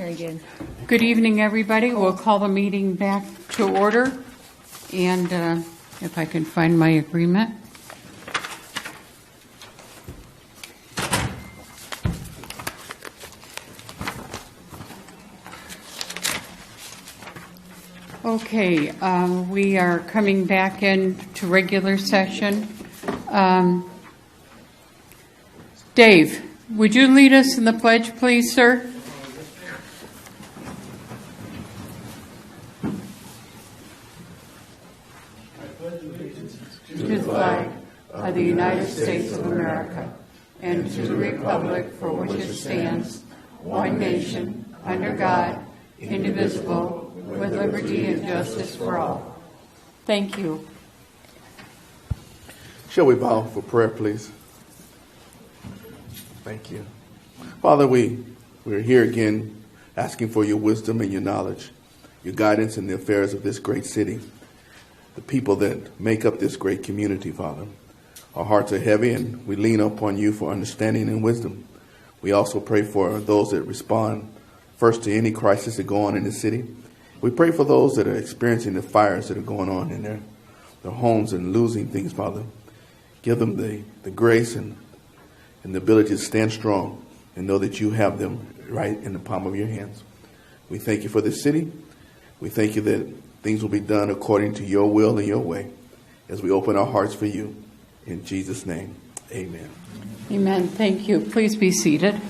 Very good. Good evening, everybody. We'll call the meeting back to order. And if I can find my agreement. Okay, we are coming back into regular session. Dave, would you lead us in the pledge, please, sir? To the flag of the United States of America and to the republic for which it stands, one nation, under God, indivisible, with liberty and justice for all. Thank you. Shall we bow for prayer, please? Thank you. Father, we're here again asking for your wisdom and your knowledge, your guidance in the affairs of this great city, the people that make up this great community, Father. Our hearts are heavy and we lean upon you for understanding and wisdom. We also pray for those that respond first to any crisis that go on in the city. We pray for those that are experiencing the fires that are going on in their homes and losing things, Father. Give them the grace and the ability to stand strong and know that you have them right in the palm of your hands. We thank you for this city. We thank you that things will be done according to your will and your way as we open our hearts for you. In Jesus' name, amen. Amen. Thank you. Please be seated.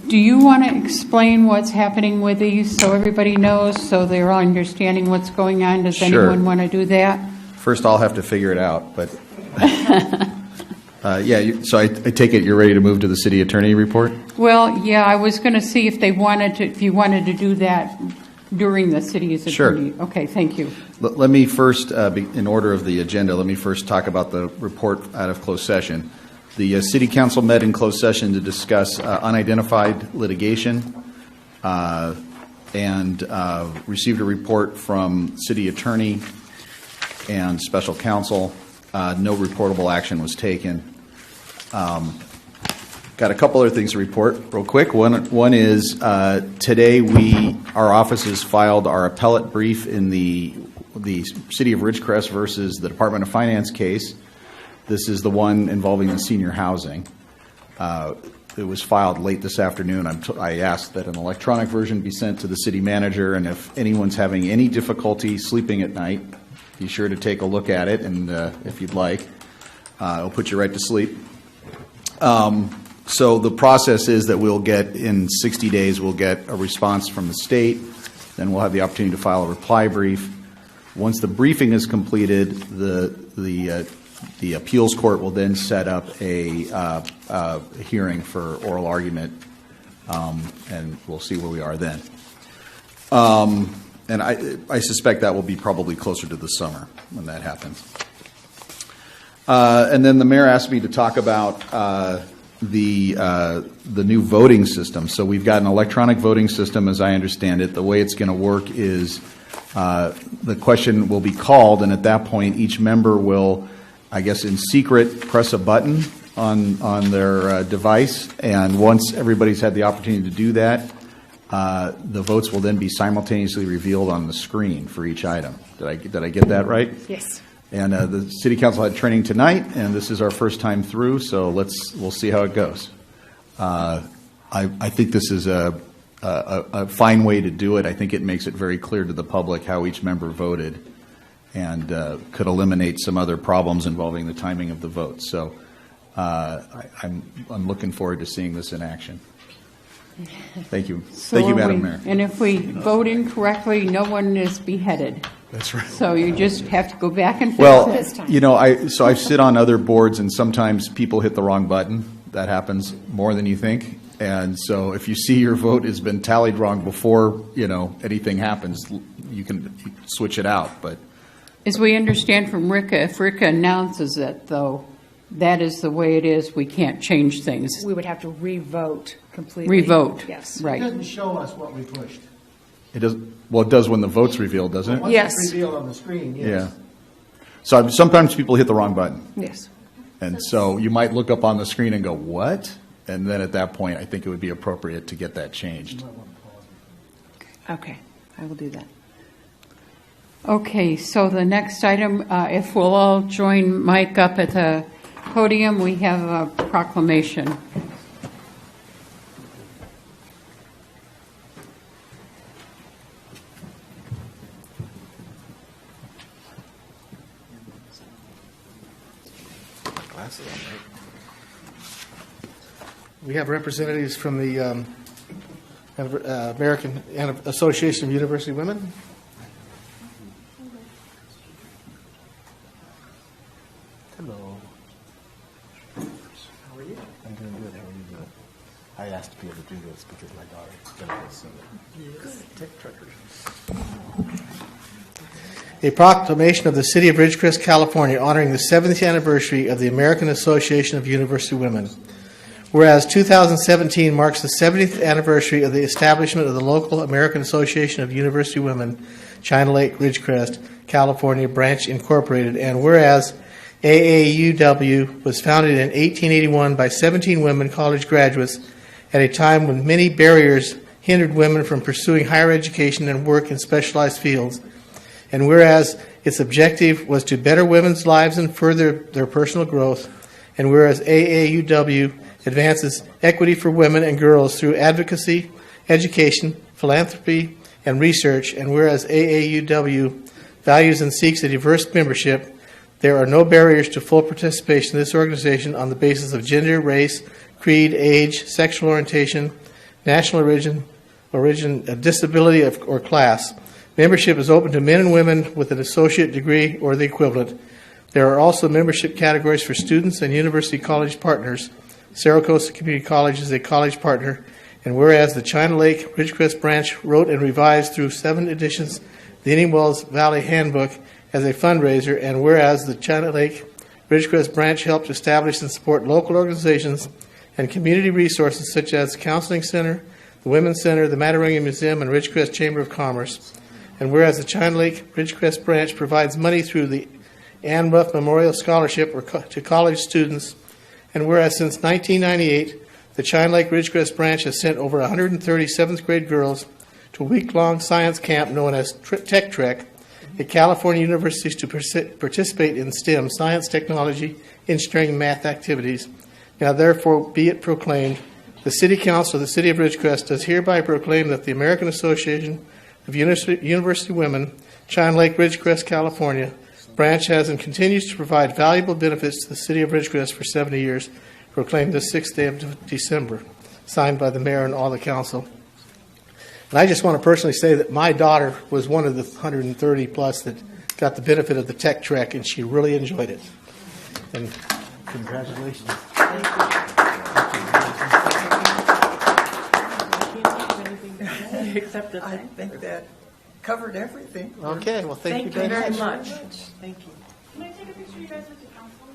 Do you want to explain what's happening with these so everybody knows, so they're all understanding what's going on? Does Sure. anyone want to do that? First, I'll have to figure it out, but so I take it you're ready to move to the city attorney report? Well, yeah, I was going to see if you wanted to do that during the city's attorney. Sure. Okay, thank you. Let me first, in order of the agenda, let me first talk about the report out of closed session. The City Council met in closed session to discuss unidentified litigation and received a report from City Attorney and Special Counsel. No reportable action was taken. Got a couple other things to report real quick. One is today our offices filed our appellate brief in the City of Ridgecrest versus the Department of Finance case. This is the one involving the senior housing. It was filed late this afternoon. I asked that an electronic version be sent to the city manager, and if anyone's having any difficulty sleeping at night, be sure to take a look at it, and if you'd like, it'll put you right to sleep. So the process is that we'll get, in 60 days, we'll get a response from the state, then we'll have the opportunity to file a reply brief. Once the briefing is completed, the appeals court will then set up a hearing for oral argument, and we'll see where we are then. And I suspect that will be probably closer to the summer when that happens. And then the mayor asked me to talk about the new voting system. So we've got an electronic voting system, as I understand it. The way it's going to work is the question will be called, and at that point, each member will, I guess in secret, press a button on their device, and once everybody's had the opportunity to do that, the votes will then be simultaneously revealed on the screen for each item. Did I get that right? Yes. And the City Council had training tonight, and this is our first time through, so we'll see how it goes. I think this is a fine way to do it. I think it makes it very clear to the public how each member voted, and could eliminate some other problems involving the timing of the vote. So I'm looking forward to seeing this in action. Thank you. Thank you, Madam Mayor. And if we vote incorrectly, no one is beheaded. That's right. So you just have to go back and fix Well, it. you know, I sit on other boards, and sometimes people hit the wrong button. That happens more than you think. And so if you see your vote has been tallied wrong before, anything happens, you can switch it out. But As we understand from Rika, if Rika announces it, though, that is the way it is. We can't change things. We would have to re-vote completely. Revote. Yes. Right. It doesn't show us what we pushed. it does. Well, it does when the vote's revealed, doesn't it? Once Yes. it's revealed on the screen, yes. Yeah. So sometimes people hit the wrong button. Yes. And so you might look up on the screen and go, what? And then at that point, I think it would be appropriate to get that changed. Okay, I will do that. Okay, so the next item, if we'll all join Mike up at the podium, we have a proclamation. We have representatives from the American Association of University Women. Hello. How are you? I'm doing good. How are you doing? I asked to be able to do this because my daughter's going to listen. Good. Tech truckers. A proclamation of the City of Ridgecrest, California, honoring the 70th anniversary of the American Association of University Women. Whereas 2017 marks the 70th anniversary of the establishment of the local American Association of University Women, China Lake Ridgecrest, California Branch Incorporated, and whereas AAUW was founded in 1881 by 17 women college graduates at a time when many barriers hindered women from pursuing higher education and work in specialized fields. And whereas its objective was to better women's lives and further their personal growth, and whereas AAUW advances equity for women and girls through advocacy, education, philanthropy, and research, and whereas AAUW values and seeks a diverse membership, there are no barriers to full participation in this organization on the basis of gender, race, creed, age, sexual orientation, national origin, disability, or class. Membership is open to men and women with an associate degree or the equivalent. There are also membership categories for students and university college partners. Saracosa Community College is a college partner, and whereas the China Lake Ridgecrest Branch wrote and revised through 7 editions the Indian Wells Valley Handbook as a fundraiser, and whereas the China Lake Ridgecrest Branch helped establish and support local organizations and community resources such as the Counseling Center, the Women's Center, the Matarangi Museum, and Ridgecrest Chamber of Commerce. And whereas the China Lake Ridgecrest Branch provides money through the Ann Ruff Memorial Scholarship to college students, and whereas since 1998, the China Lake Ridgecrest Branch has sent over 130 7th grade girls to a week-long science camp known as Tech Trek at California universities to participate in STEM, science, technology, engineering, and math activities. Now therefore be it proclaimed, the City Council of the City of Ridgecrest does hereby proclaim that the American Association of University Women, China Lake Ridgecrest, California, branch has and continues to provide valuable benefits to the City of Ridgecrest for 70 years, proclaimed this 6th day of December, signed by the mayor and all the council. And I just want to personally say that my daughter was one of the 130 plus that got the benefit of the Tech Trek, and she really enjoyed it. And congratulations. I think that covered everything. Okay, well, thank you very much. Thank you. Can I take a picture of you guys with the council?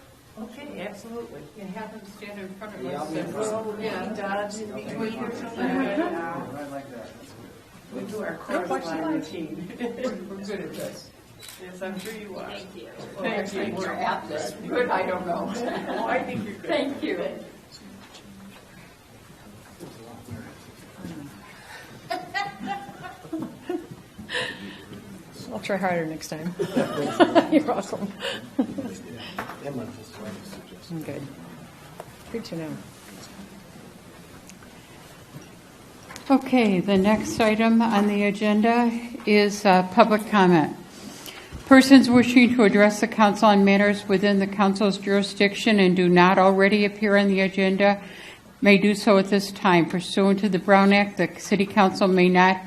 Okay, absolutely. You have them stand in front of Yeah, us. we'll maybe dodge in between or something. We do our corresponding routine. We're good at this. Yes, I'm sure you are. Thank you. Well, actually, we're at this. Good, I don't know. Oh, I think you're good. Thank you. I'll try harder next time. You're welcome. I'm good. Good to know. Okay, the next item on the agenda is public comment. Persons wishing to address the council on matters within the council's jurisdiction and do not already appear on the agenda may do so at this time. Pursuant to the Brown Act, the City Council may not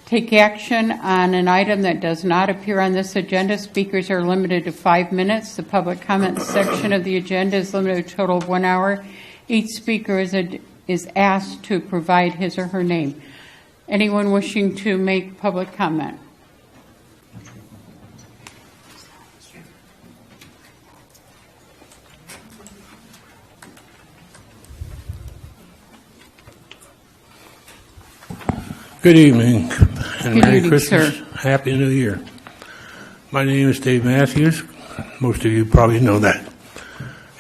take action on an item that does not appear on this agenda. Speakers are limited to 5 minutes. The public comment section of the agenda is limited to a total of 1 hour. Each speaker is asked to provide his or her name. Anyone wishing to make public comment? Good evening, and Merry evening, Christmas, sir. Happy New Year. My name is Dave Matthews. Most of you probably know that.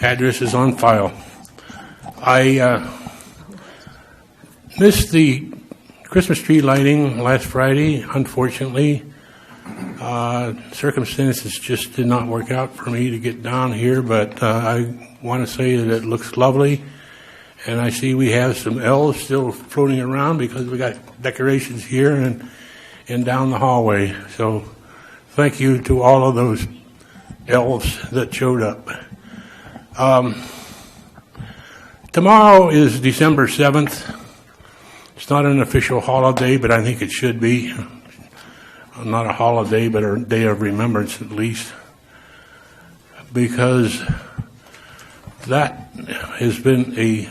Address is on file. I missed the Christmas tree lighting last Friday, unfortunately. Circumstances just did not work out for me to get down here, but I want to say that it looks lovely. And I see we have some elves still floating around because we got decorations here and down the hallway. So thank you to all of those elves that showed up. Tomorrow is December 7th. It's not an official holiday, but I think it should be. Not a holiday, but a day of remembrance at least. Because that has been a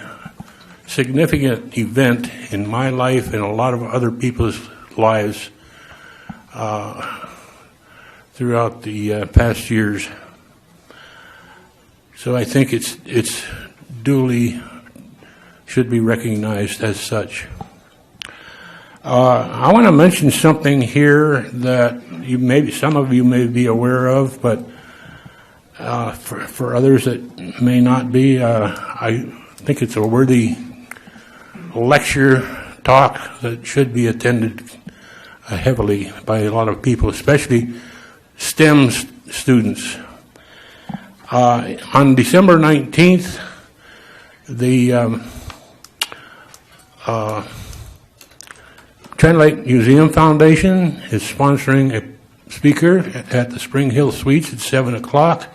significant event in my life and a lot of other people's lives throughout the past years. So I think it's duly should be recognized as such. I want to mention something here that some of you may be aware of, but for others that may not be, I think it's a worthy lecture talk that should be attended heavily by a lot of people, especially STEM students. On December 19th, the Trend Lake Museum Foundation is sponsoring a speaker at the Spring Hill Suites at 7 o'clock.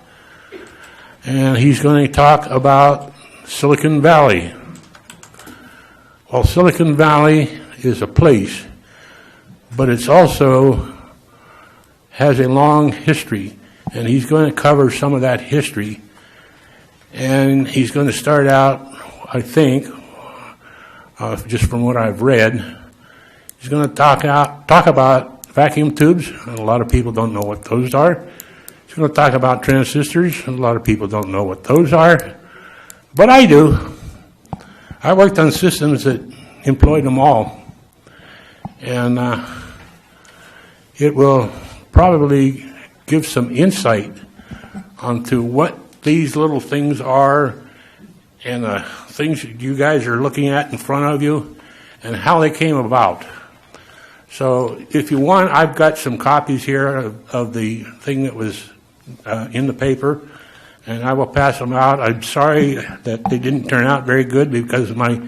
And he's going to talk about Silicon Valley. Well, Silicon Valley is a place, but it's also has a long history. And he's going to cover some of that history. And he's going to start out, I think, just from what I've read, he's going to talk about vacuum tubes. A lot of people don't know what those are. He's going to talk about transistors. A lot of people don't know what those are. But I do. I worked on systems that employed them all. And it will probably give some insight onto what these little things are and the things that you guys are looking at in front of you and how they came about. So if you want, I've got some copies here of the thing that was in the paper, and I will pass them out. I'm sorry that they didn't turn out very good because my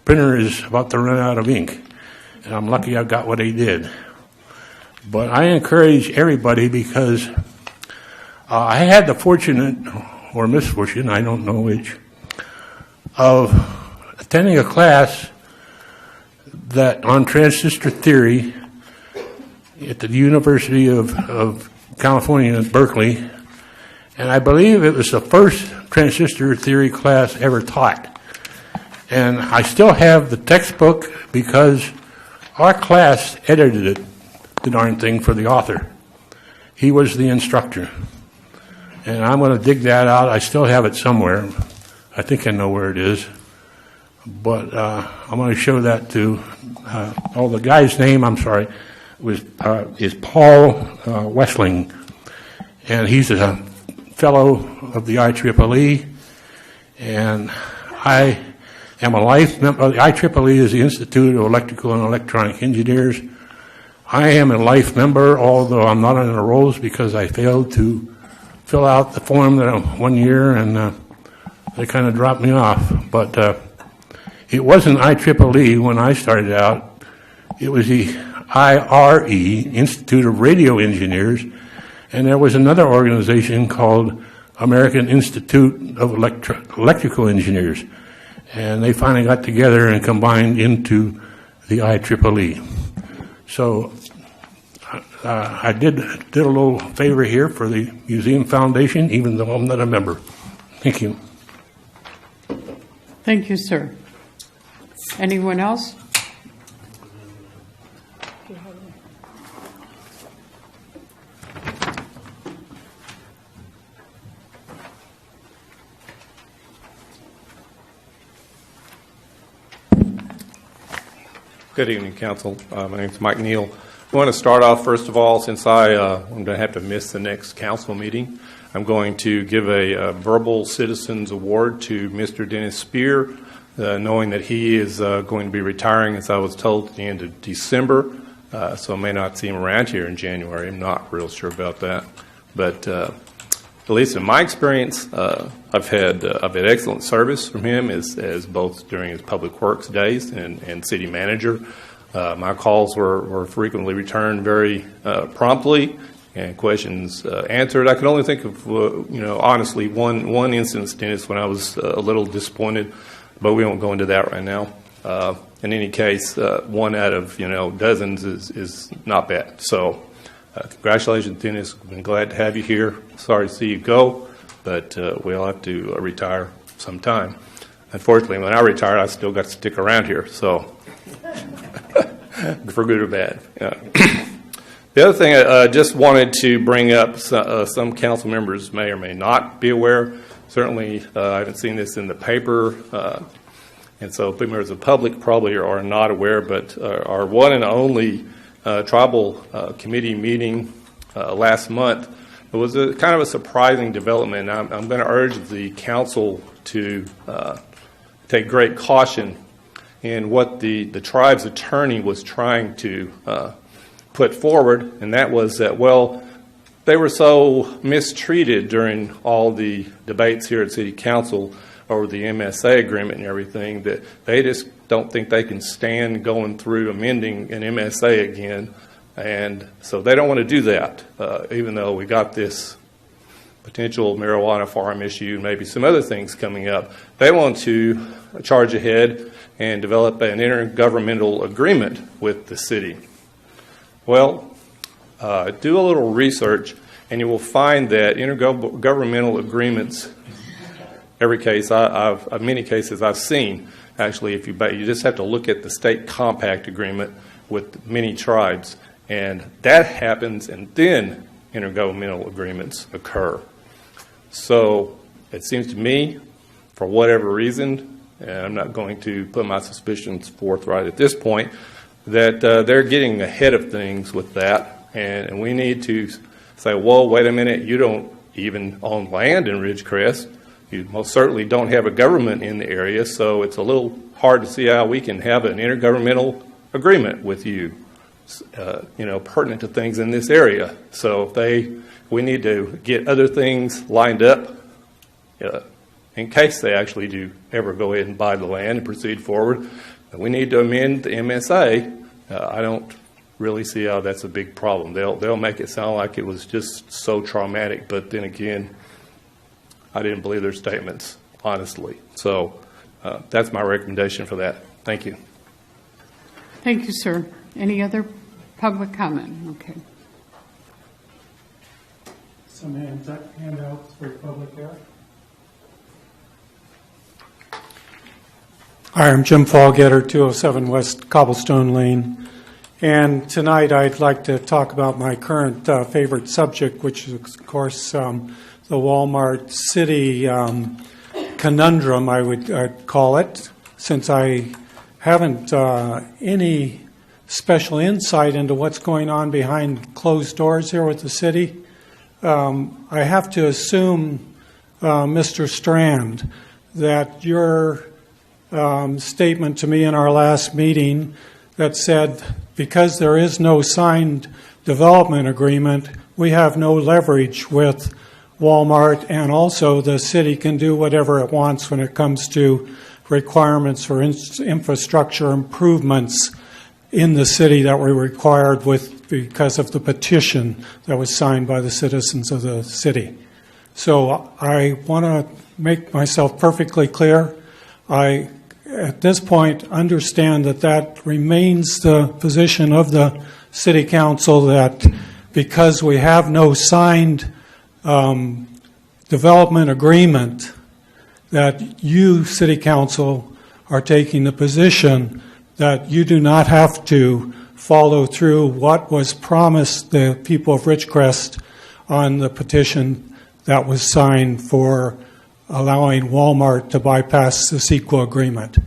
printer is about to run out of ink, and I'm lucky I got what I did. But I encourage everybody because I had the fortunate or misfortune, I don't know which, of attending a class that on transistor theory at the University of California at Berkeley, and I believe it was the first transistor theory class ever taught. And I still have the textbook because our class edited it, the darn thing, for the author. He was the instructor. And I'm going to dig that out. I still have it somewhere. I think I know where it is. But I'm going to show that to, the guy's name, I'm sorry, is Paul Wessling. And he's a fellow of the IEEE. And I am a life member. The IEEE is the Institute of Electrical and Electronic Engineers. I am a life member, although I'm not on the rolls because I failed to fill out the form that 1 year, and they kind of dropped me off. But it wasn't IEEE when I started out. It was the IRE, Institute of Radio Engineers, and there was another organization called American Institute of Electrical Engineers, and they finally got together and combined into the IEEE. So I did a little favor here for the Museum Foundation, even though I'm not a member. Thank you. Thank you, sir. Anyone else? Good evening, Council. My name is Mike Neal. I want to start off, first of all, since I'm going to have to miss the next council meeting, I'm going to give a Verbal Citizens Award to Mr. Dennis Spear knowing that he is going to be retiring, as I was told, at the end of December. So I may not see him around here in January. I'm not real sure about that. But at least in my experience, I've had excellent service from him as both during his public works days and city manager. My calls were frequently returned very promptly and questions answered. I can only think of, honestly, one instance, Dennis, when I was a little disappointed, but we won't go into that right now. In any case, one out of dozens is not bad. So, congratulations, Dennis. Been glad to have you here. Sorry to see you go, but we'll have to retire sometime. Unfortunately, when I retired, I still got to stick around here. So, for good or bad. The other thing I just wanted to bring up, some council members may or may not be aware. Certainly, I haven't seen this in the paper. And so members of the public probably are not aware, but our one and only tribal committee meeting last month, it was kind of a surprising development. I'm going to urge the council to take great caution in what the tribe's attorney was trying to put forward, and that was that, well, they were so mistreated during all the debates here at City Council over the MSA agreement and everything, that they just don't think they can stand going through amending an MSA again. And so they don't want to do that, even though we got this potential marijuana farm issue and maybe some other things coming up. They want to charge ahead and develop an intergovernmental agreement with the city. Well, do a little research and you will find that intergovernmental agreements, every case many cases I've seen, actually, if you just have to look at the state compact agreement with many tribes, and that happens, and then intergovernmental agreements occur. So it seems to me, for whatever reason, and I'm not going to put my suspicions forth right at this point, that they're getting ahead of things with that, and we need to say, whoa, wait a minute, you don't even own land in Ridgecrest. You most certainly don't have a government in the area, so it's a little hard to see how we can have an intergovernmental agreement with you, pertinent to things in this area. So we need to get other things lined up in case they actually do ever go ahead and buy the land and proceed forward. We need to amend the MSA. I don't really see how that's a big problem. They'll make it sound like it was just so traumatic, but then again, I didn't believe their statements, honestly. So that's my recommendation for that. Thank you. Thank you, sir. Any other public comment? Okay. Some handouts for public here. Hi, I'm Jim Fallgetter, 207 West Cobblestone Lane. And tonight I'd like to talk about my current favorite subject, which is, of course, the Walmart City conundrum, I would call it, since I haven't any special insight into what's going on behind closed doors here with the city. I have to assume, Mr. Strand, that your statement to me in our last meeting that said, because there is no signed development agreement, we have no leverage with Walmart, and also the city can do whatever it wants when it comes to requirements for infrastructure improvements in the city that were required because of the petition that was signed by the citizens of the city. So I want to make myself perfectly clear. I, at this point, understand that remains the position of the City Council, that because we have no signed development agreement, that you, City Council, are taking the position that you do not have to follow through what was promised the people of Ridgecrest on the petition that was signed for allowing Walmart to bypass the CEQA agreement.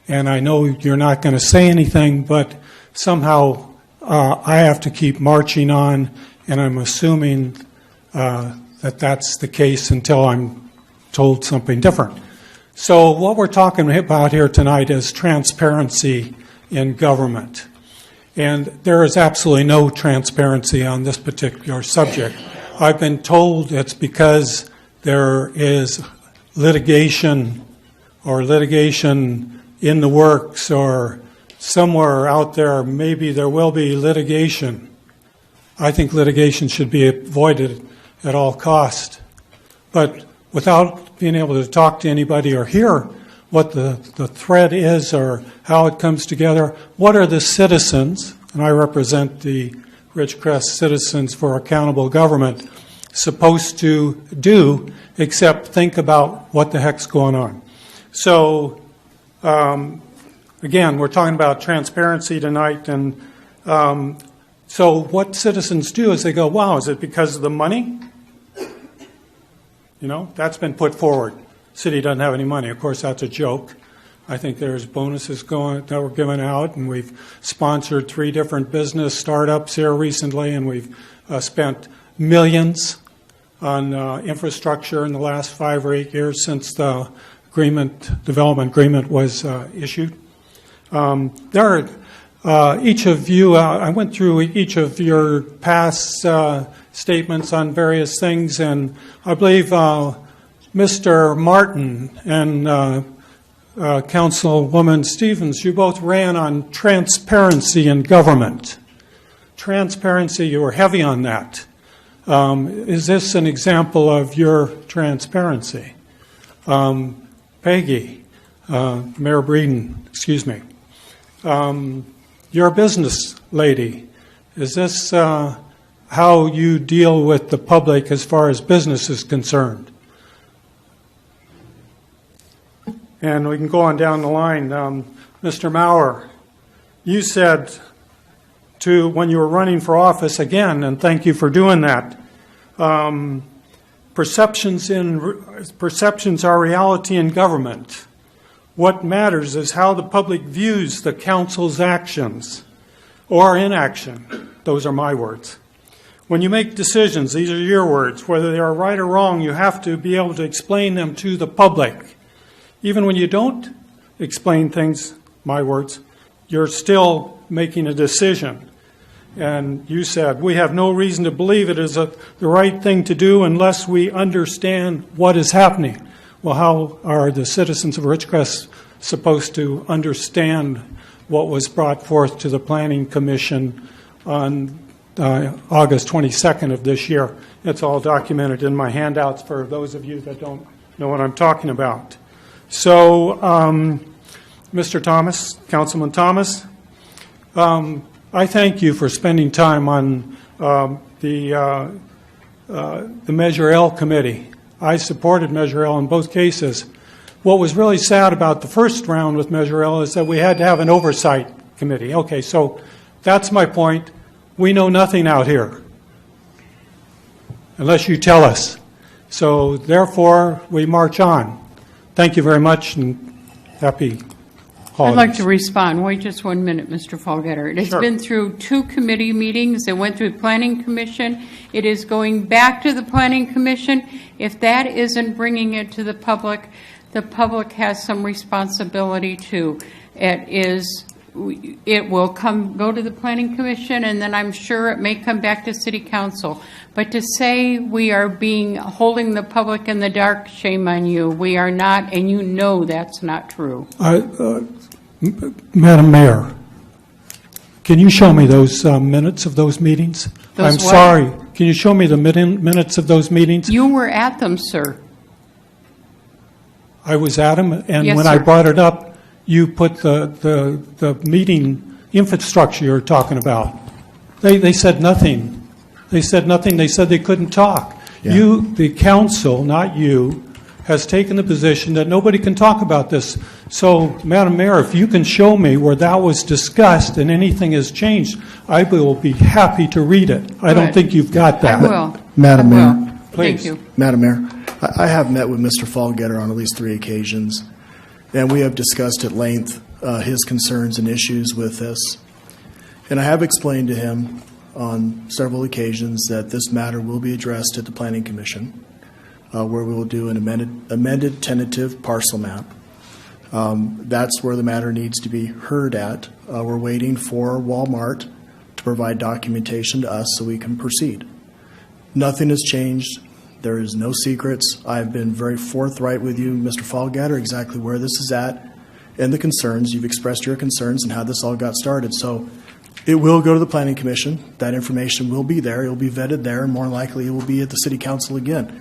And I know you're not going to say anything, but somehow I have to keep marching on, and I'm assuming that that's the case until I'm told something different. So what we're talking about here tonight is transparency in government. And there is absolutely no transparency on this particular subject. I've been told it's because there is litigation in the works, or somewhere out there maybe there will be litigation. I think litigation should be avoided at all cost. But without being able to talk to anybody or hear what the thread is or how it comes together, what are the citizens, and I represent the Ridgecrest Citizens for Accountable Government, supposed to do except think about what the heck's going on? So, again, we're talking about transparency tonight, and so what citizens do is they go, wow, is it because of the money? You know, that's been put forward. City doesn't have any money. Of course, that's a joke. I think there's bonuses that were given out, and we've sponsored 3 different business startups here recently, and we've spent millions on infrastructure in the last 5 or 8 years since the development agreement was issued. Each of you, I went through each of your past statements on various things, and I believe Mr. Martin and Councilwoman Stevens, you both ran on transparency in government. Transparency, you were heavy on that. Is this an example of your transparency? Peggy, Mayor Breeden, excuse me. You're a business lady. Is this how you deal with the public as far as business is concerned? And we can go on down the line. Mr. Maurer, you said when you were running for office again, and thank you for doing that, perceptions are reality in government. What matters is how the public views the council's actions or inaction. Those are my words. When you make decisions, these are your words, whether they are right or wrong, you have to be able to explain them to the public. Even when you don't explain things, my words, you're still making a decision. And you said, we have no reason to believe it is the right thing to do unless we understand what is happening. Well, how are the citizens of Ridgecrest supposed to understand what was brought forth to the Planning Commission on August 22nd of this year? It's all documented in my handouts for those of you that don't know what I'm talking about. So, Mr. Thomas, Councilman Thomas, I thank you for spending time on the Measure L committee. I supported Measure L in both cases. What was really sad about the first round with Measure L is that we had to have an oversight committee. Okay, so that's my point. We know nothing out here unless you tell us. So therefore, we march on. Thank you very much, and happy holidays. I'd like to respond. Wait just 1 minute, Mr. Folgetter. It has been through 2 committee meetings. It went through the Planning Commission. It is going back to the Planning Commission. If that isn't bringing it to the public has some responsibility too. It will go to the Planning Commission, and then I'm sure it may come back to City Council. But to say we are holding the public in the dark, shame on you. We are not, and you know that's not true. Madam Mayor, can you show me those minutes of those meetings? Those I'm what? sorry. Can you show me the minutes of those meetings? You were at them, sir. I was at them, and Yes, when sir. I brought it up, you put the meeting infrastructure you're talking about. They said nothing. They said nothing. They said they couldn't talk. Yeah. You, the council, not you, has taken the position that nobody can talk about this. So, Madam Mayor, if you can show me where that was discussed and anything has changed, I will be happy to read it. I don't Good. think you've got that. I will. Madam I will. Mayor. Thank Please. you. Madam Mayor, I have met with Mr. Folgetter on at least 3 occasions, and we have discussed at length his concerns and issues with this. And I have explained to him on several occasions that this matter will be addressed at the Planning Commission. where we will do an amended tentative parcel map. That's where the matter needs to be heard at. We're waiting for Walmart to provide documentation to us so we can proceed. Nothing has changed. There is no secrets. I've been very forthright with you, Mr. Fallgetter, exactly where this is at and the concerns. You've expressed your concerns and how this all got started. So it will go to the Planning Commission. That information will be there. It will be vetted there, and more than likely it will be at the City Council again.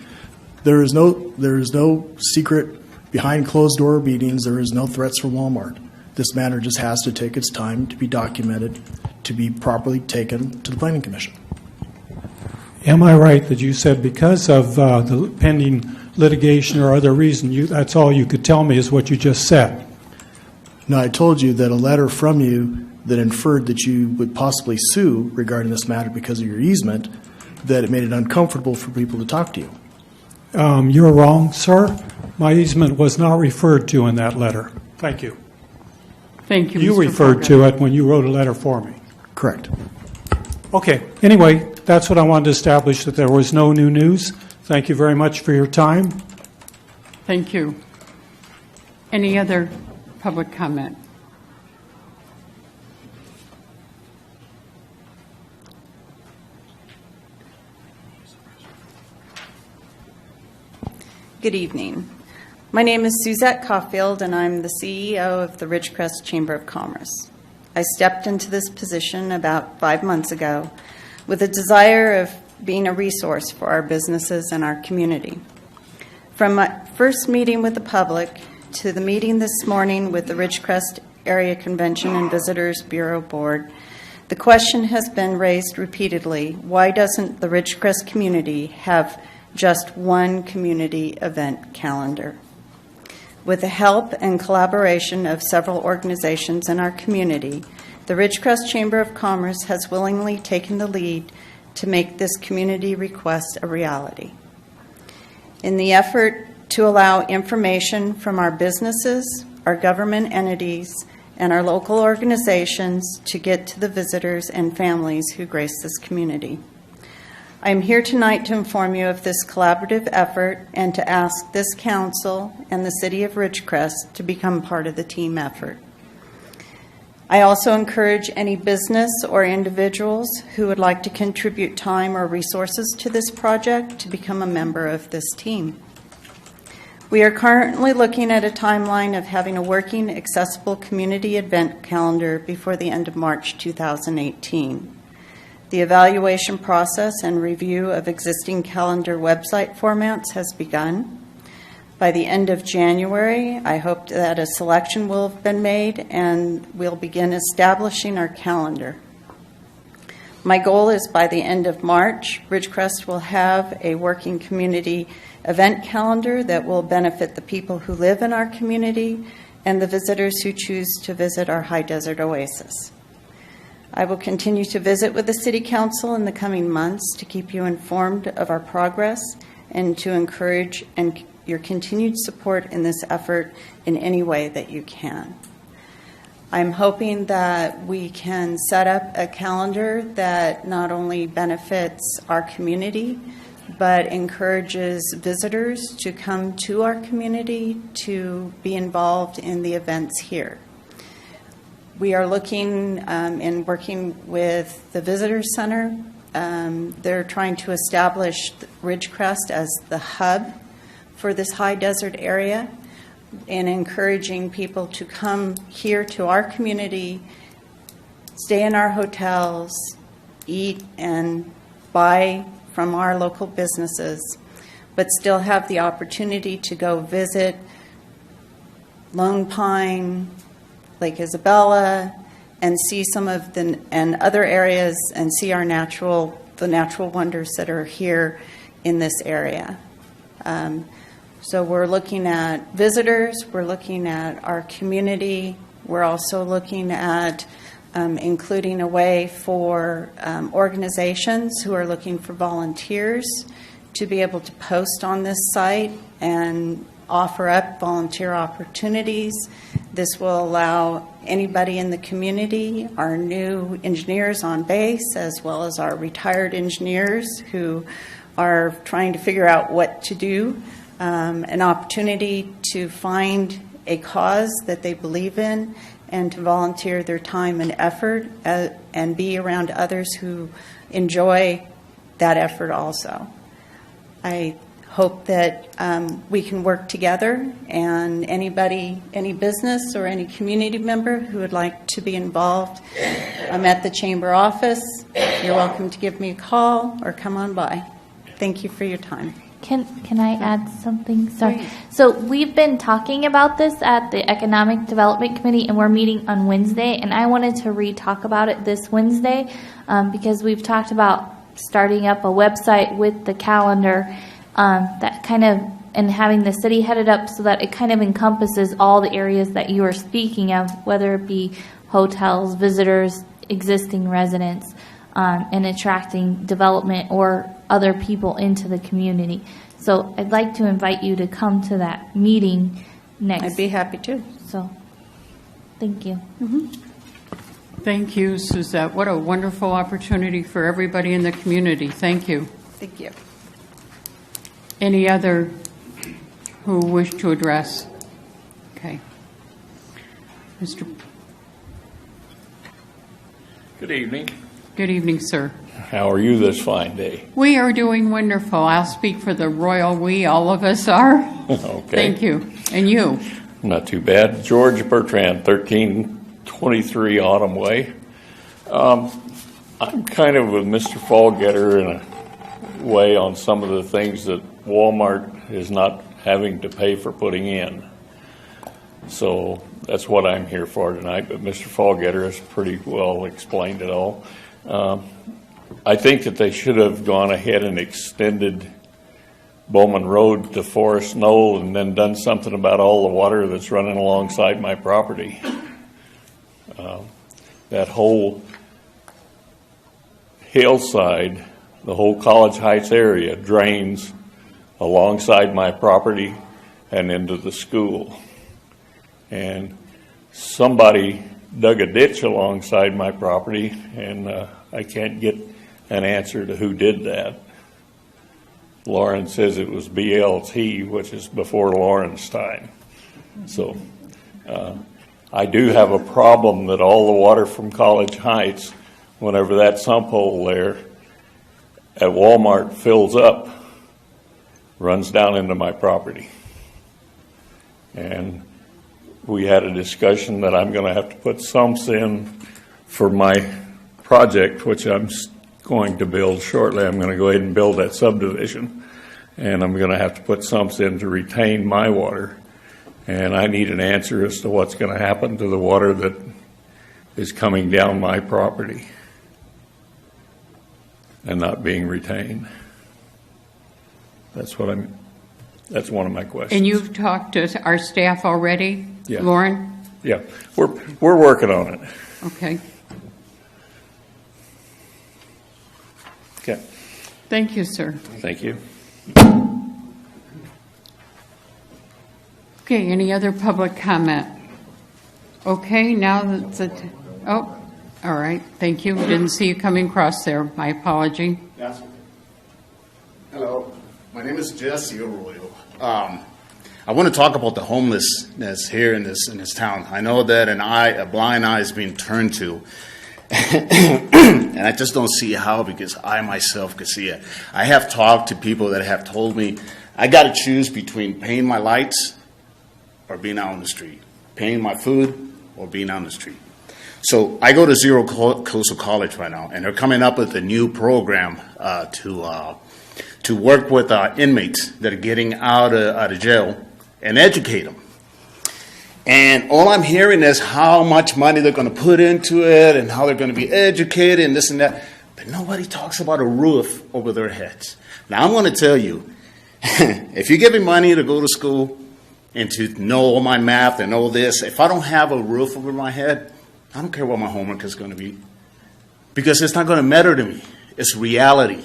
There is no secret behind closed door meetings. There is no threats from Walmart. This matter just has to take its time to be documented, to be properly taken to the Planning Commission. Am I right that you said because of the pending litigation or other reason, that's all you could tell me is what you just said? No, I told you that a letter from you that inferred that you would possibly sue regarding this matter because of your easement, that it made it uncomfortable for people to talk to you. You're wrong, sir. My easement was not referred to in that letter. Thank you. Thank you, You Mr. referred Fallgetter. to it when you wrote a letter for me. Correct. Okay. Anyway, that's what I wanted to establish, that there was no new news. Thank you very much for your time. Thank you. Any other public comment? Good evening. My name is Suzette Caulfield, and I'm the CEO of the Ridgecrest Chamber of Commerce. I stepped into this position about 5 months ago with a desire of being a resource for our businesses and our community. From my first meeting with the public to the meeting this morning with the Ridgecrest Area Convention and Visitors Bureau Board, the question has been raised repeatedly, why doesn't the Ridgecrest community have just one community event calendar? With the help and collaboration of several organizations in our community, the Ridgecrest Chamber of Commerce has willingly taken the lead to make this community request a reality. In the effort to allow information from our businesses, our government entities, and our local organizations to get to the visitors and families who grace this community. I am here tonight to inform you of this collaborative effort and to ask this council and the City of Ridgecrest to become part of the team effort. I also encourage any business or individuals who would like to contribute time or resources to this project to become a member of this team. We are currently looking at a timeline of having a working, accessible community event calendar before the end of March 2018. The evaluation process and review of existing calendar website formats has begun. By the end of January, I hope that a selection will have been made and we'll begin establishing our calendar. My goal is by the end of March, Ridgecrest will have a working community event calendar that will benefit the people who live in our community and the visitors who choose to visit our high desert oasis. I will continue to visit with the City Council in the coming months to keep you informed of our progress and to encourage your continued support in this effort in any way that you can. I'm hoping that we can set up a calendar that not only benefits our community, but encourages visitors to come to our community to be involved in the events here. We are looking and working with the Visitor Center. They're trying to establish Ridgecrest as the hub for this high desert area and encouraging people to come here to our community, stay in our hotels, eat and buy from our local businesses, but still have the opportunity to go visit Lone Pine, Lake Isabella, and see some of the and other areas and see the natural wonders that are here in this area. So we're looking at visitors, we're looking at our community, we're also looking at including a way for organizations who are looking for volunteers to be able to post on this site and offer up volunteer opportunities. This will allow anybody in the community, our new engineers on base, as well as our retired engineers who are trying to figure out what to do, an opportunity to find a cause that they believe in and to volunteer their time and effort and be around others who enjoy that effort also. I hope that we can work together, and anybody, any business or any community member who would like to be involved, I'm at the Chamber office. You're welcome to give me a call or come on by. Thank you for your time. Can I add something? Sorry. Please. So we've been talking about this at the Economic Development Committee, and we're meeting on Wednesday, and I wanted to re-talk about it this Wednesday because we've talked about starting up a website with the calendar that kind of, and having the city headed up so that it kind of encompasses all the areas that you are speaking of, whether it be hotels, visitors, existing residents, and attracting development or other people into the community. So I'd like to invite you to come to that meeting next. I'd be happy to. So, thank you. Thank you, Suzette. What a wonderful opportunity for everybody in the community. Thank you. Thank you. Any other who wish to address? Okay. Mr. Good evening. Good evening, sir. How are you this fine day? We are doing wonderful. I'll speak for the royal we, all of us are. Okay. Thank you. And you? Not too bad. George Bertrand, 1323 Autumn Way. I'm kind of with Mr. Fallgetter in a way on some of the things that Walmart is not having to pay for putting in. So that's what I'm here for tonight, but Mr. Fallgetter has pretty well explained it all. I think that they should have gone ahead and extended Bowman Road to Forest Knoll and then done something about all the water that's running alongside my property. That whole hillside, the whole College Heights area drains alongside my property and into the school. And somebody dug a ditch alongside my property, and I can't get an answer to who did that. Lauren says it was BLT, which is before Lauren's time. So I do have a problem that all the water from College Heights, whenever that sump hole there at Walmart fills up, runs down into my property. And we had a discussion that I'm going to have to put sumps in for my project, which I'm going to build shortly. I'm going to go ahead and build that subdivision, and I'm going to have to put sumps in to retain my water. And I need an answer as to what's going to happen to the water that is coming down my property and not being retained. That's one of my questions. And you've talked to our staff already? Yeah. Lauren? Yeah, we're working on it. Okay. Okay. Thank you, sir. Thank you. Okay, any other public comment? Okay, now that's it. Oh, all right, thank you. Didn't see you coming across there. My apology. Yes. Hello, my name is Jesse Arroyo. I want to talk about the homelessness here in this town. I know that a blind eye is being turned to, and I just don't see how, because I myself could see it. I have talked to people that have told me I got to choose between paying my lights or being out on the street, paying my food or being on the street. So I go to Zero Coastal College right now, and they're coming up with a new program to work with inmates that are getting out of jail and educate them. And all I'm hearing is how much money they're going to put into it and how they're going to be educated and this and that. But nobody talks about a roof over their heads. Now, I'm going to tell you, if you give me money to go to school and to know all my math and all this, if I don't have a roof over my head, I don't care what my homework is going to be, because it's not going to matter to me. It's reality.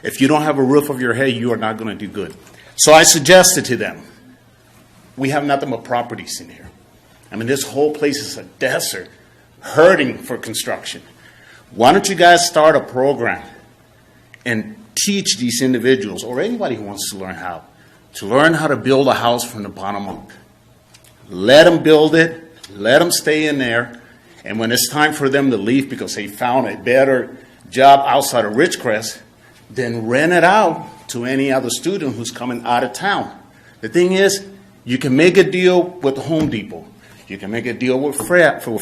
If you don't have a roof over your head, you are not going to do good. So I suggested to them, we have nothing but properties in here. I mean, this whole place is a desert, hurting for construction. Why don't you guys start a program and teach these individuals, or anybody who wants to learn how to build a house from the bottom up. Let them build it, let them stay in there, and when it's time for them to leave because they found a better job outside of Ridgecrest, then rent it out to any other student who's coming out of town. The thing is, you can make a deal with Home Depot. You can make a deal with Harbor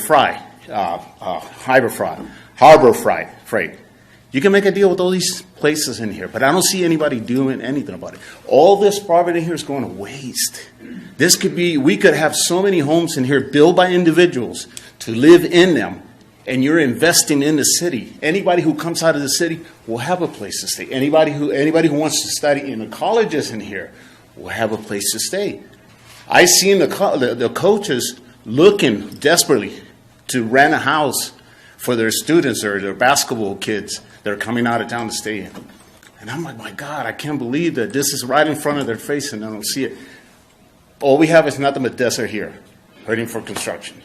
Freight. You can make a deal with all these places in here, but I don't see anybody doing anything about it. All this property here is going to waste. We could have so many homes in here built by individuals to live in them, and you're investing in the city. Anybody who comes out of the city will have a place to stay. Anybody who wants to study in the colleges in here will have a place to stay. I seen the coaches looking desperately to rent a house for their students or their basketball kids that are coming out of town to stay in. And I'm like, my God, I can't believe that this is right in front of their face and I don't see it. All we have is nothing but desert here, waiting for construction.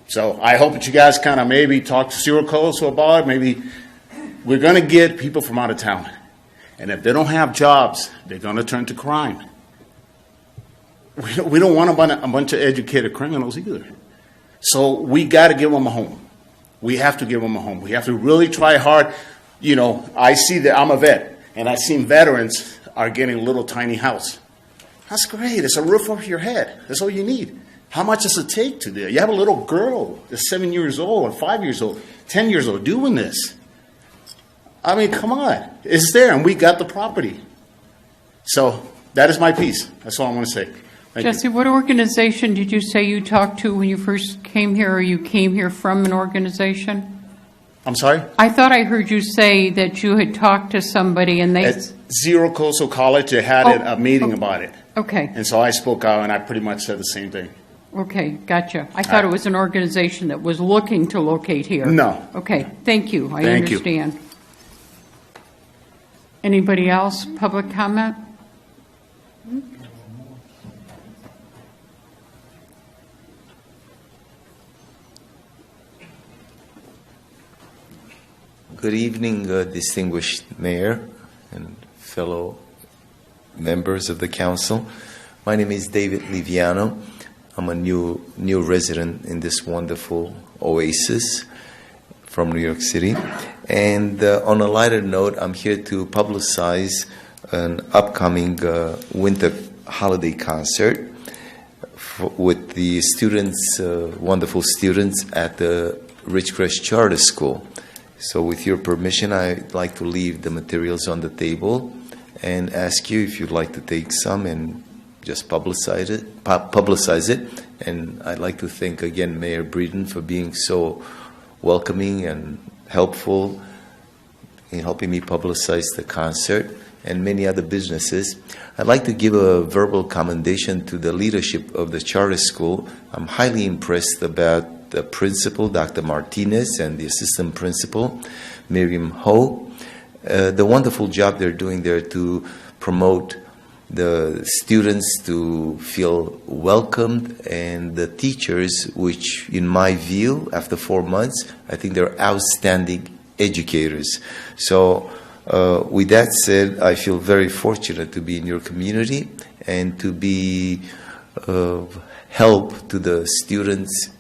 So I hope that you guys kind of maybe talk to Cyril Coso about it. Maybe we're going to get people from out of town. And if they don't have jobs, they're going to turn to crime. We don't want a bunch of educated criminals either. So we got to give them a home. We have to give them a home. We have to really try hard. You know, I see that I'm a vet, and I've seen veterans are getting a little tiny house. That's great. It's a roof over your head. That's all you need. How much does it take to do it? You have a little girl that's 7 years old or 5 years old, 10 years old doing this. I mean, come on. It's there, and we got the property. So that is my piece. That's all I want to say. Thank Jesse, you. what organization did you say you talked to when you first came here, or you came here from an organization? I'm sorry? I thought I heard you say that you had talked to somebody and they... At Zero Coastal College, they had a meeting about it. Okay. And so I spoke out, and I pretty much said the same thing. Okay, gotcha. I thought it was an organization that was looking to locate here. No. Okay, thank you. I Thank you. understand. Anybody else? Public comment? Good evening, distinguished mayor and fellow members of the council. My name is David Liviano. I'm a new resident in this wonderful oasis from New York City. And on a lighter note, I'm here to publicize an upcoming winter holiday concert with the students, wonderful students at the Ridgecrest Charter School. So with your permission, I'd like to leave the materials on the table and ask you if you'd like to take some and just publicize it. And I'd like to thank again Mayor Breeden for being so welcoming and helpful in helping me publicize the concert and many other businesses. I'd like to give a verbal commendation to the leadership of the charter school. I'm highly impressed about the principal, Dr. Martinez, and the assistant principal, Miriam Ho. The wonderful job they're doing there to promote the students to feel welcomed, and the teachers, which in my view, after 4 months, I think they're outstanding educators. So with that said, I feel very fortunate to be in your community and to be of help to the students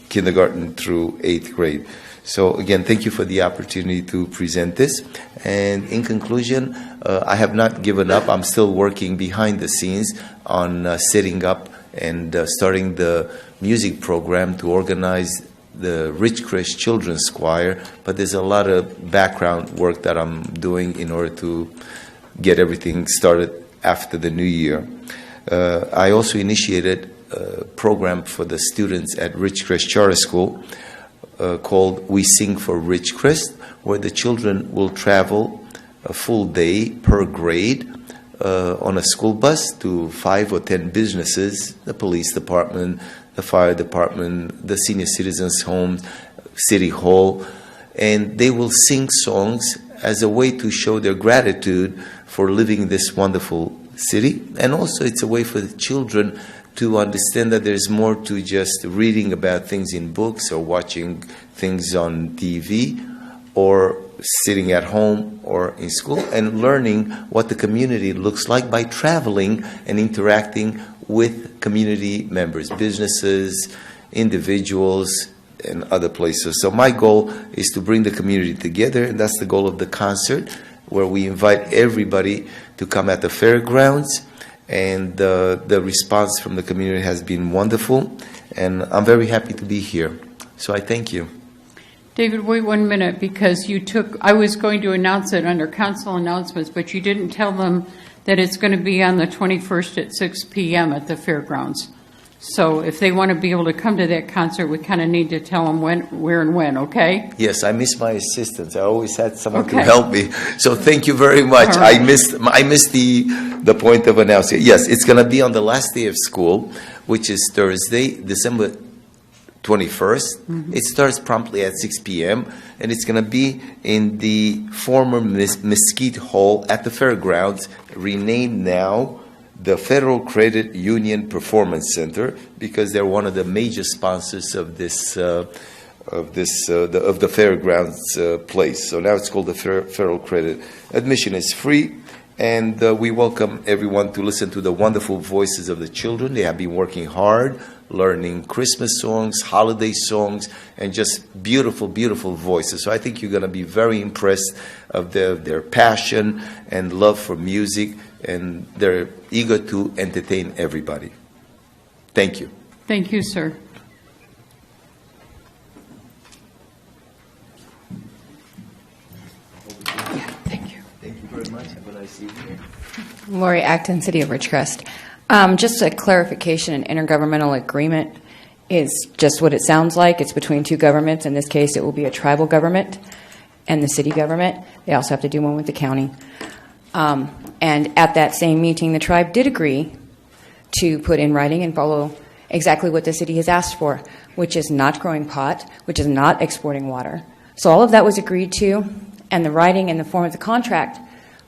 kindergarten through 8th grade. So again, thank you for the opportunity to present this. And in conclusion, I have not given up. I'm still working behind the scenes on setting up and starting the music program to organize the Ridgecrest Children's Choir. But there's a lot of background work that I'm doing in order to get everything started after the new year. I also initiated a program for the students at Ridgecrest Charter School called We Sing for Ridgecrest, where the children will travel a full day per grade on a school bus to 5 or 10 businesses, the police department, the fire department, the senior citizens' home, city hall, and they will sing songs as a way to show their gratitude for living in this wonderful city. And also it's a way for the children to understand that there's more to just reading about things in books or watching things on TV or sitting at home or in school, and learning what the community looks like by traveling and interacting with community members, businesses, individuals, and other places. So my goal is to bring the community together, and that's the goal of the concert, where we invite everybody to come at the fairgrounds. And the response from the community has been wonderful, and I'm very happy to be here. So I thank you. David, wait 1 minute, because I was going to announce it under council announcements, but you didn't tell them that it's going to be on the 21st at 6 p.m. at the fairgrounds. So if they want to be able to come to that concert, we kind of need to tell them when, where, and when, okay? Yes, I miss my assistants. I always had someone Okay. to help me. So thank you very much. All right. I missed the point of announcing. Yes, it's going to be on the last day of school, which is Thursday, December 21st. It starts promptly at 6 p.m., and it's going to be in the former Mesquite Hall at the fairgrounds, renamed now the Federal Credit Union Performance Center, because they're one of the major sponsors of the fairgrounds place. So now it's called the Federal Credit. Admission is free, and we welcome everyone to listen to the wonderful voices of the children. They have been working hard, learning Christmas songs, holiday songs, and just beautiful, beautiful voices. So I think you're going to be very impressed of their passion and love for music, and they're eager to entertain everybody. Thank you. Thank you, sir. Thank you very much. Have a nice evening. Lori Acton, City of Ridgecrest. Just a clarification, an intergovernmental agreement is just what it sounds like. It's between two governments. In this case, it will be a tribal government and the city government. They also have to do one with the county. And at that same meeting, the tribe did agree to put in writing and follow exactly what the city has asked for, which is not growing pot, which is not exporting water. So all of that was agreed to, and the writing in the form of the contract,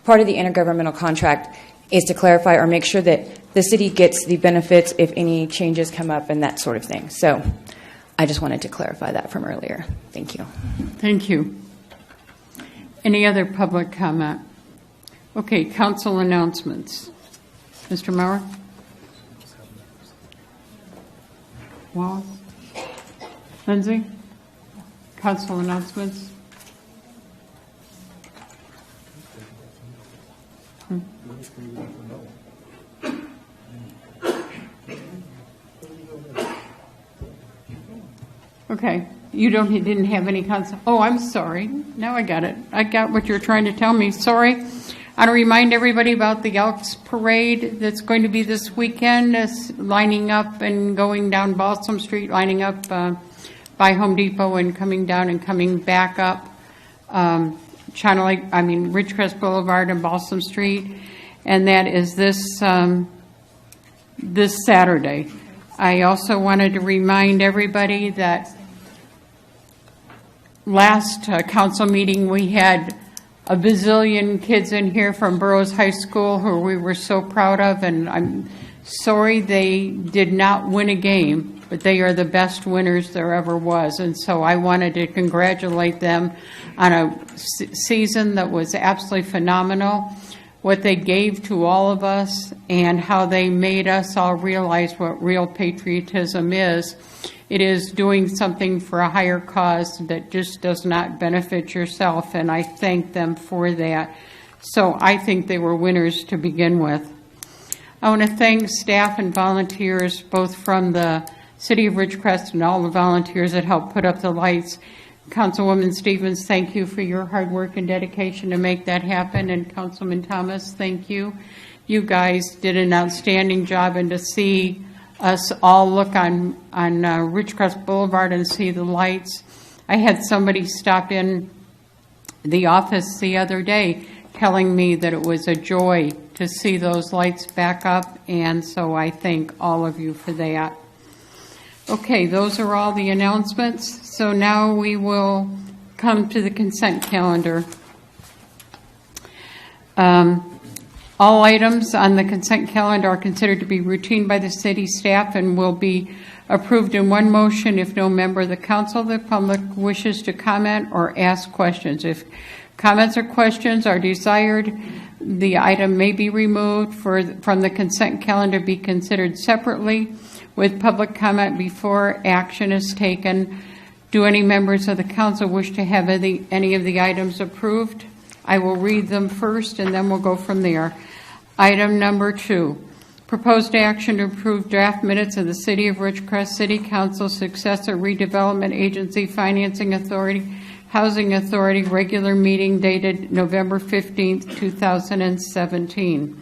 part of the intergovernmental contract, is to clarify or make sure that the city gets the benefits if any changes come up and that sort of thing. So I just wanted to clarify that from earlier. Thank you. Thank you. Any other public comment? Okay, council announcements. Mr. Maurer? Wallace? Lindsay? Council announcements? Okay, you didn't have any council. Oh, I'm sorry. Now I got it. I got what you're trying to tell me. Sorry. I want to remind everybody about the Elks Parade that's going to be this weekend, lining up and going down Balsam Street, lining up by Home Depot and coming down and coming back up Ridgecrest Boulevard and Balsam Street, and that is this Saturday. I also wanted to remind everybody that last council meeting we had a bazillion kids in here from Burroughs High School who we were so proud of, and I'm sorry they did not win a game, but they are the best winners there ever was, and so I wanted to congratulate them on a season that was absolutely phenomenal, what they gave to all of us, and how they made us all realize what real patriotism is. It is doing something for a higher cause that just does not benefit yourself, and I thank them for that. So I think they were winners to begin with. I want to thank staff and volunteers, both from the City of Ridgecrest and all the volunteers that helped put up the lights. Councilwoman Stevens, thank you for your hard work and dedication to make that happen, and Councilman Thomas, thank you. You guys did an outstanding job, and to see us all look on Ridgecrest Boulevard and see the lights. I had somebody stop in the office the other day telling me that it was a joy to see those lights back up, and so I thank all of you for that. Okay, those are all the announcements. So now we will come to the consent calendar. All items on the consent calendar are considered to be routine by the city staff and will be approved in one motion if no member of the council or the public wishes to comment or ask questions. If comments or questions are desired, the item may be removed from the consent calendar, be considered separately with public comment before action is taken. Do any members of the council wish to have any of the items approved? I will read them first and then we'll go from there. Item number 2, proposed action to approve draft minutes of the City of Ridgecrest City Council Successor Redevelopment Agency Financing Authority, Housing Authority regular meeting dated November 15th, 2017.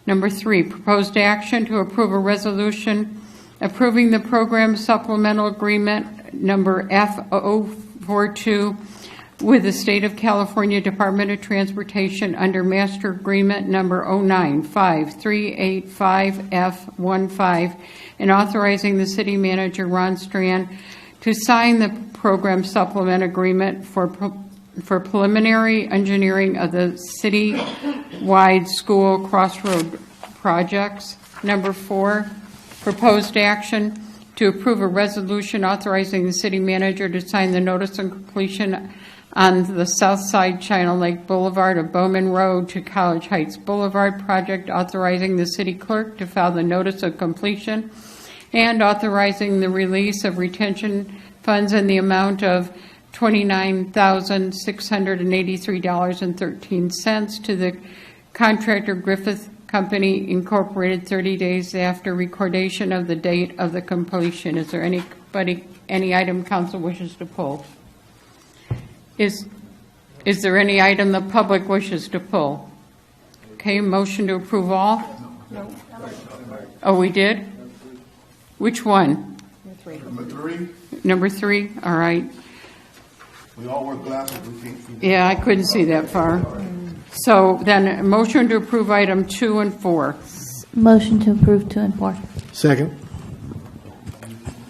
Number 3, proposed action to approve a resolution approving the program supplemental agreement number F042 with the State of California Department of Transportation under Master Agreement number 095-385F15 and authorizing the city manager, Ron Strand, to sign the program supplement agreement for preliminary engineering of the city-wide school crossroad projects. Number 4, proposed action to approve a resolution authorizing the city manager to sign the notice of completion on the south side China Lake Boulevard of Bowman Road to College Heights Boulevard project, authorizing the city clerk to file the notice of completion and authorizing the release of retention funds in the amount of $29,683.13 to the contractor Griffith Company Incorporated 30 days after recordation of the date of the completion. Is there any item council wishes to pull? Is there any item the public wishes to pull? Okay, motion to approve all? No. Oh, we did? Which one? Number 3. Number 3, all right. We all wear glasses. We can't see. Yeah, I couldn't see that far. So then, motion to approve item 2 and 4. Motion to approve 2 and 4. Second.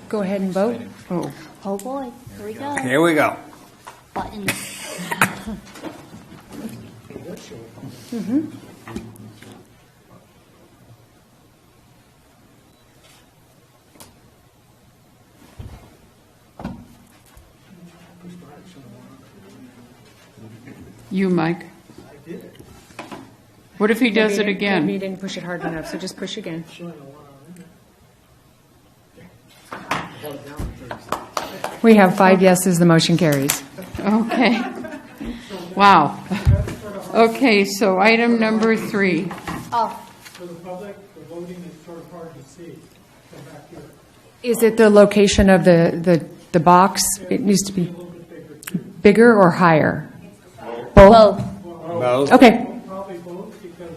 Go ahead and vote. Oh, Oh boy, here we go. Here we go. Buttons. you, Mike. What if he does it Maybe you again? didn't push it hard enough, so just push again. We have 5 yeses, the motion carries. Okay. Wow. Okay, so item number 3. Oh, For the public, the voting is sort of hard to see from back here. Is it the location of the box? It needs to be bigger or higher? Both? Both. Okay. Probably both, because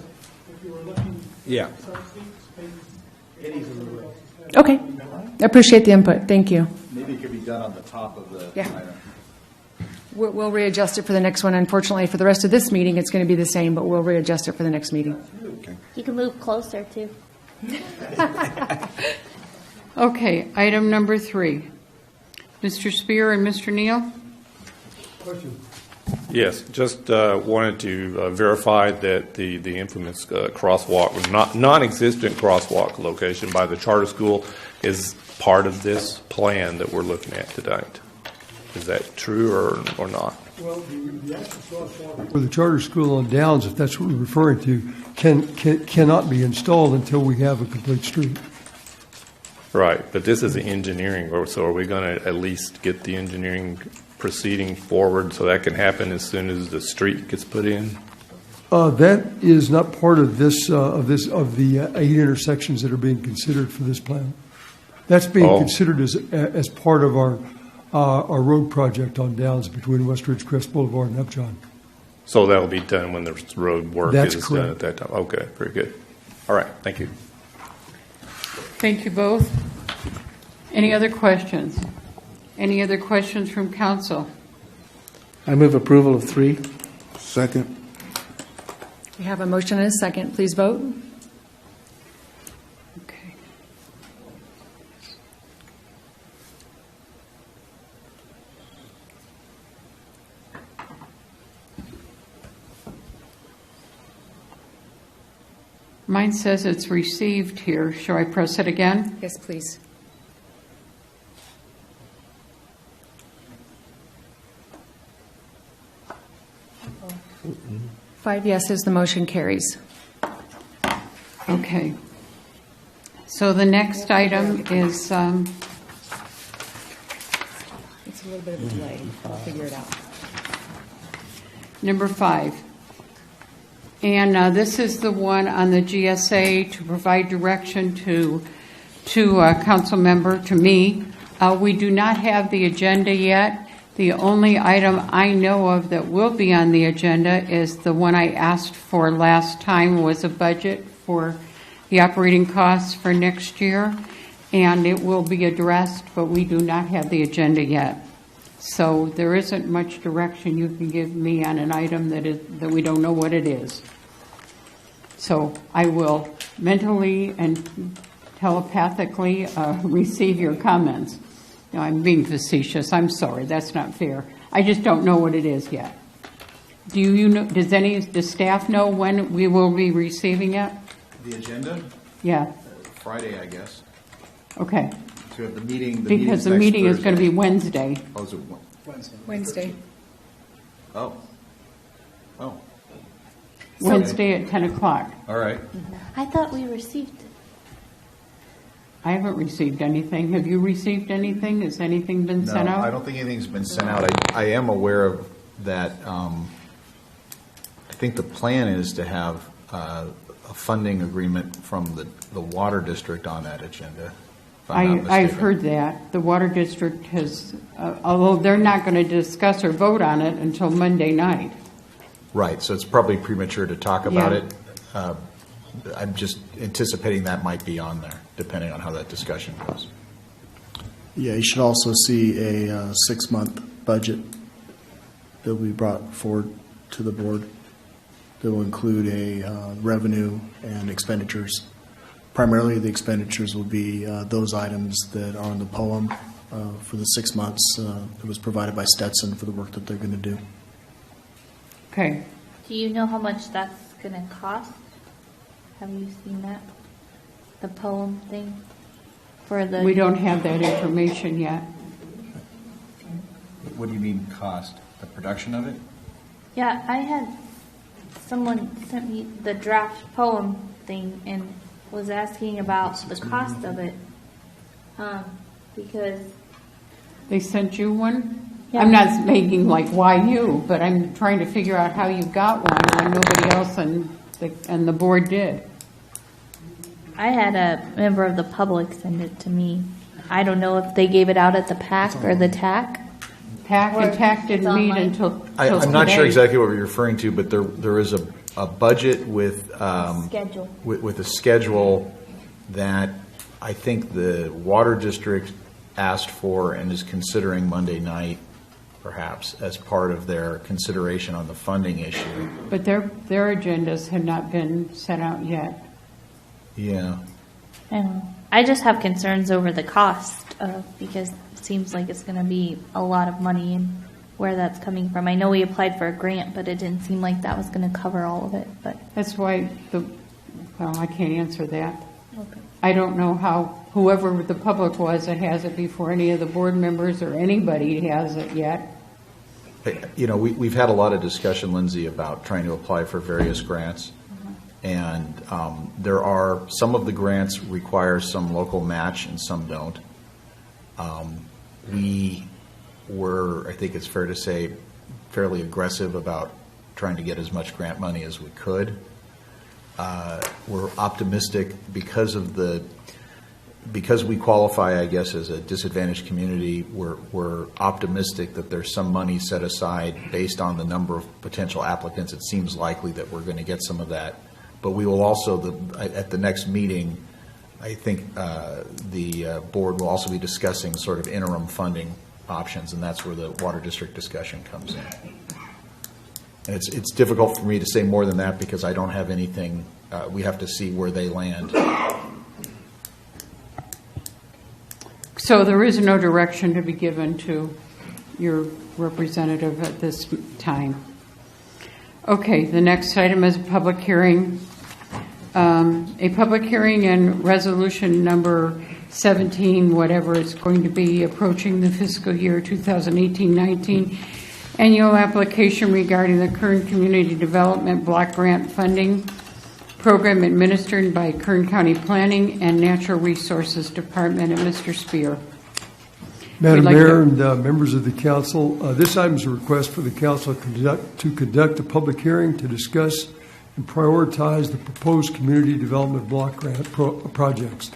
if you were looking Yeah. at some spaces, Okay. Appreciate the input. Thank you. Maybe it could be done on the top of the Yeah. item. We'll readjust it for the next one. Unfortunately, for the rest of this meeting, it's going to be the same, but we'll readjust it for the next meeting. you can move closer too. Okay, item number 3. Mr. Spear and Mr. Neal? Yes, just wanted to verify that the infamous crosswalk, non-existent crosswalk location by the charter school is part of this plan that we're looking at tonight. Is that true or not? Well, the actual crosswalk for the charter school on Downs, if that's what we're referring to, cannot be installed until we have a complete street. Right, but this is the engineering, so are we going to at least get the engineering proceeding forward so that can happen as soon as the street gets put in? That is not part of this of the 8 intersections that are being considered for this plan. That's being considered as part of our road project on Downs between West Ridgecrest Boulevard and Upjohn. So that'll be done when the road work That's is done at correct. that time? Okay, very good. All right, thank you. Thank you both. Any other questions? Any other questions from council? I move approval of 3. Second. We have a motion and a second. Please vote. Okay. Mine says it's received here. Shall I press it again? Yes, please. Five yeses, the motion carries. Okay. So the next item is, It's a little bit of a delay. I'll figure it out. number 5. And this is the one on the GSA to provide direction to a council member, to me. We do not have the agenda yet. The only item I know of that will be on the agenda is the one I asked for last time, was a budget for the operating costs for next year. And it will be addressed, but we do not have the agenda yet. So there isn't much direction you can give me on an item that we don't know what it is. So I will mentally and telepathically receive your comments. No, I'm being facetious. I'm sorry. That's not fair. I just don't know what it is yet. Do you know? Does staff know when we will be receiving it? The agenda? Yeah. Friday, I guess. Okay. So we have the meeting. Because the meeting is going to be Wednesday. Oh, is it Wednesday. Oh. Oh. Wednesday at 10 o'clock. All right. I thought we received it. I haven't received anything. Have you received anything? Has anything been sent out? No, I don't think anything's been sent out. I am aware of that. I think the plan is to have a funding agreement from the water district on that agenda. if I'm not I've mistaken. heard that. The Water District has, although they're not going to discuss or vote on it until Monday night. Right, so it's probably premature to talk about Yeah. it. I'm just anticipating that might be on there, depending on how that discussion goes. Yeah, you should also see a 6-month budget that we brought forward to the board that will include a revenue and expenditures. Primarily, the expenditures will be those items that are on the poem for the 6 months that was provided by Stetson for the work that they're going to do. Okay. Do you know how much that's going to cost? Have you seen that? The poem thing? For the. We don't have that information yet. What do you mean cost? The production of it? Yeah, I had, someone sent me the draft poem thing and was asking about the cost of it. Because. They sent you one? Yeah. I'm not making like, why you, but I'm trying to figure out how you got one when nobody else and the board did. I had a member of the public send it to me. I don't know if they gave it out at the PAC or the TAC. PAC and TAC didn't It's meet online. until I'm not sure today. exactly what you're referring to, but there is a budget with Schedule. with a schedule that I think the water district asked for and is considering Monday night, perhaps, as part of their consideration on the funding issue. But their agendas had not been sent out yet. Yeah. I don't know. I just have concerns over the cost because it seems like it's going to be a lot of money and where that's coming from. I know we applied for a grant, but it didn't seem like that was going to cover all of it. But That's why well, I can't answer that. okay. I don't know how whoever the public was that has it before any of the board members or anybody has it yet. You know, we've had a lot of discussion, Lindsay, about trying to apply for various grants. And there are, some of the grants require some local match and some don't. We were, I think it's fair to say, fairly aggressive about trying to get as much grant money as we could. We're optimistic because we qualify, I guess, as a disadvantaged community. We're optimistic that there's some money set aside based on the number of potential applicants. It seems likely that we're going to get some of that. But we will also, at the next meeting, I think the board will also be discussing sort of interim funding options, and that's where the water district discussion comes in. And it's difficult for me to say more than that because I don't have anything. We have to see where they land. So there is no direction to be given to your representative at this time. Okay, the next item is a public hearing a public hearing and resolution number 17, whatever it's going to be, approaching the fiscal year 2018-19, annual application regarding the Kern Community Development Block Grant Funding Program administered by Kern County Planning and Natural Resources Department, and Mr. Spear. Madam We'd like Mayor to- and members of the council, this item is a request for the council to conduct a public hearing to discuss and prioritize the proposed community development block grant projects.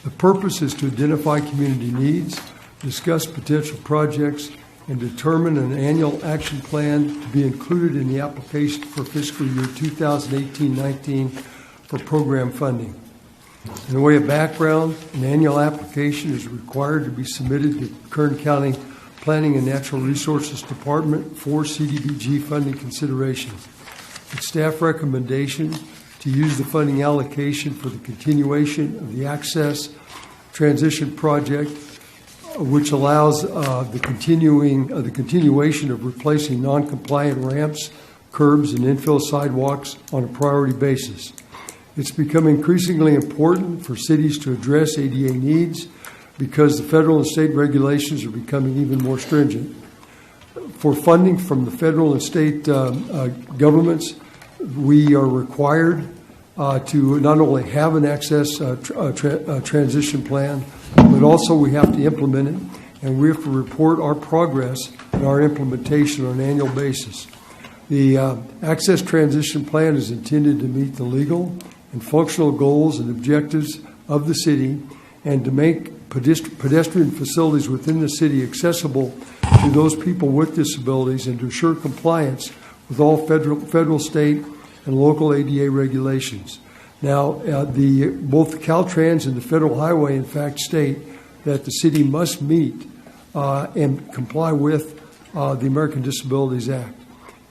The purpose is to identify community needs, discuss potential projects, and determine an annual action plan to be included in the application for fiscal year 2018-19 for program funding. In the way of background, an annual application is required to be submitted to Kern County Planning and Natural Resources Department for CDBG funding consideration. It's staff recommendation to use the funding allocation for the continuation of the Access Transition Project, which allows the continuation of replacing non-compliant ramps, curbs, and infill sidewalks on a priority basis. It's become increasingly important for cities to address ADA needs because the federal and state regulations are becoming even more stringent. For funding from the federal and state governments, we are required to not only have an access transition plan, but also we have to implement it, and we have to report our progress and our implementation on an annual basis. The access transition plan is intended to meet the legal and functional goals and objectives of the city and to make pedestrian facilities within the city accessible to those people with disabilities and to assure compliance with all federal, state, and local ADA regulations. Now, both Caltrans and the Federal Highway, in fact, state that the city must meet and comply with the American Disabilities Act.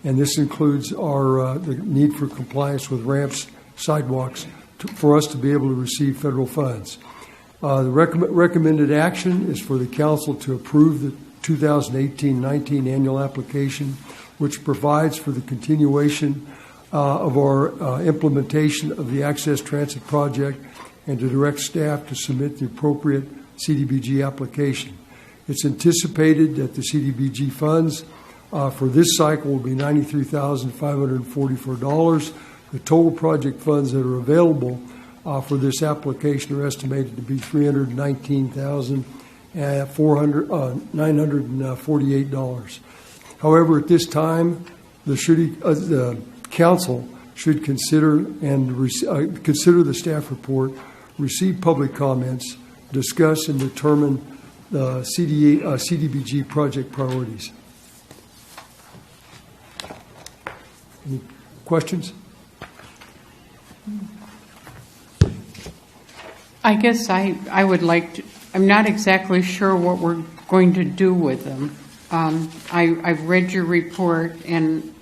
And this includes the need for compliance with ramps, sidewalks, for us to be able to receive federal funds. The recommended action is for the council to approve the 2018-19 annual application, which provides for the continuation of our implementation of the Access Transit Project and to direct staff to submit the appropriate CDBG application. It's anticipated that the CDBG funds for this cycle will be $93,544. The total project funds that are available for this application are estimated to be $319,948. However, at this time, the council should consider the staff report, receive public comments, discuss and determine the CDBG project priorities. Any questions? I guess I would like to, I'm not exactly sure what we're going to do with them. I've read your report, and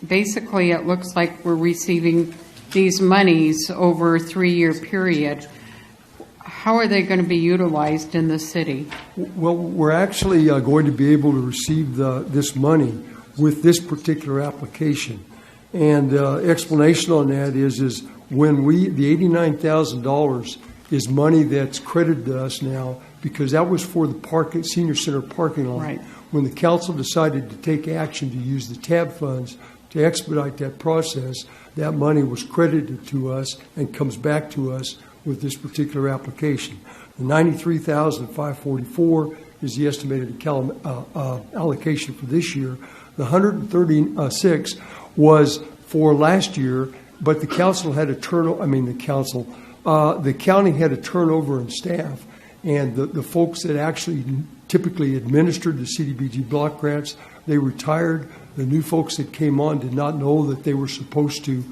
basically it looks like we're receiving these monies over a 3-year period. How are they going to be utilized in the city? Well, we're actually going to be able to receive this money with this particular application. And explanation on that is when the $89,000 is money that's credited to us now because that was for the senior center parking lot. Right. When the council decided to take action to use the TAB funds to expedite that process, that money was credited to us and comes back to us with this particular application. The $93,544 is the estimated allocation for this year. The $136 was for last year, but the council had a the county had a turnover in staff, and the folks that actually typically administered the CDBG block grants, they retired. The new folks that came on did not know that they were supposed to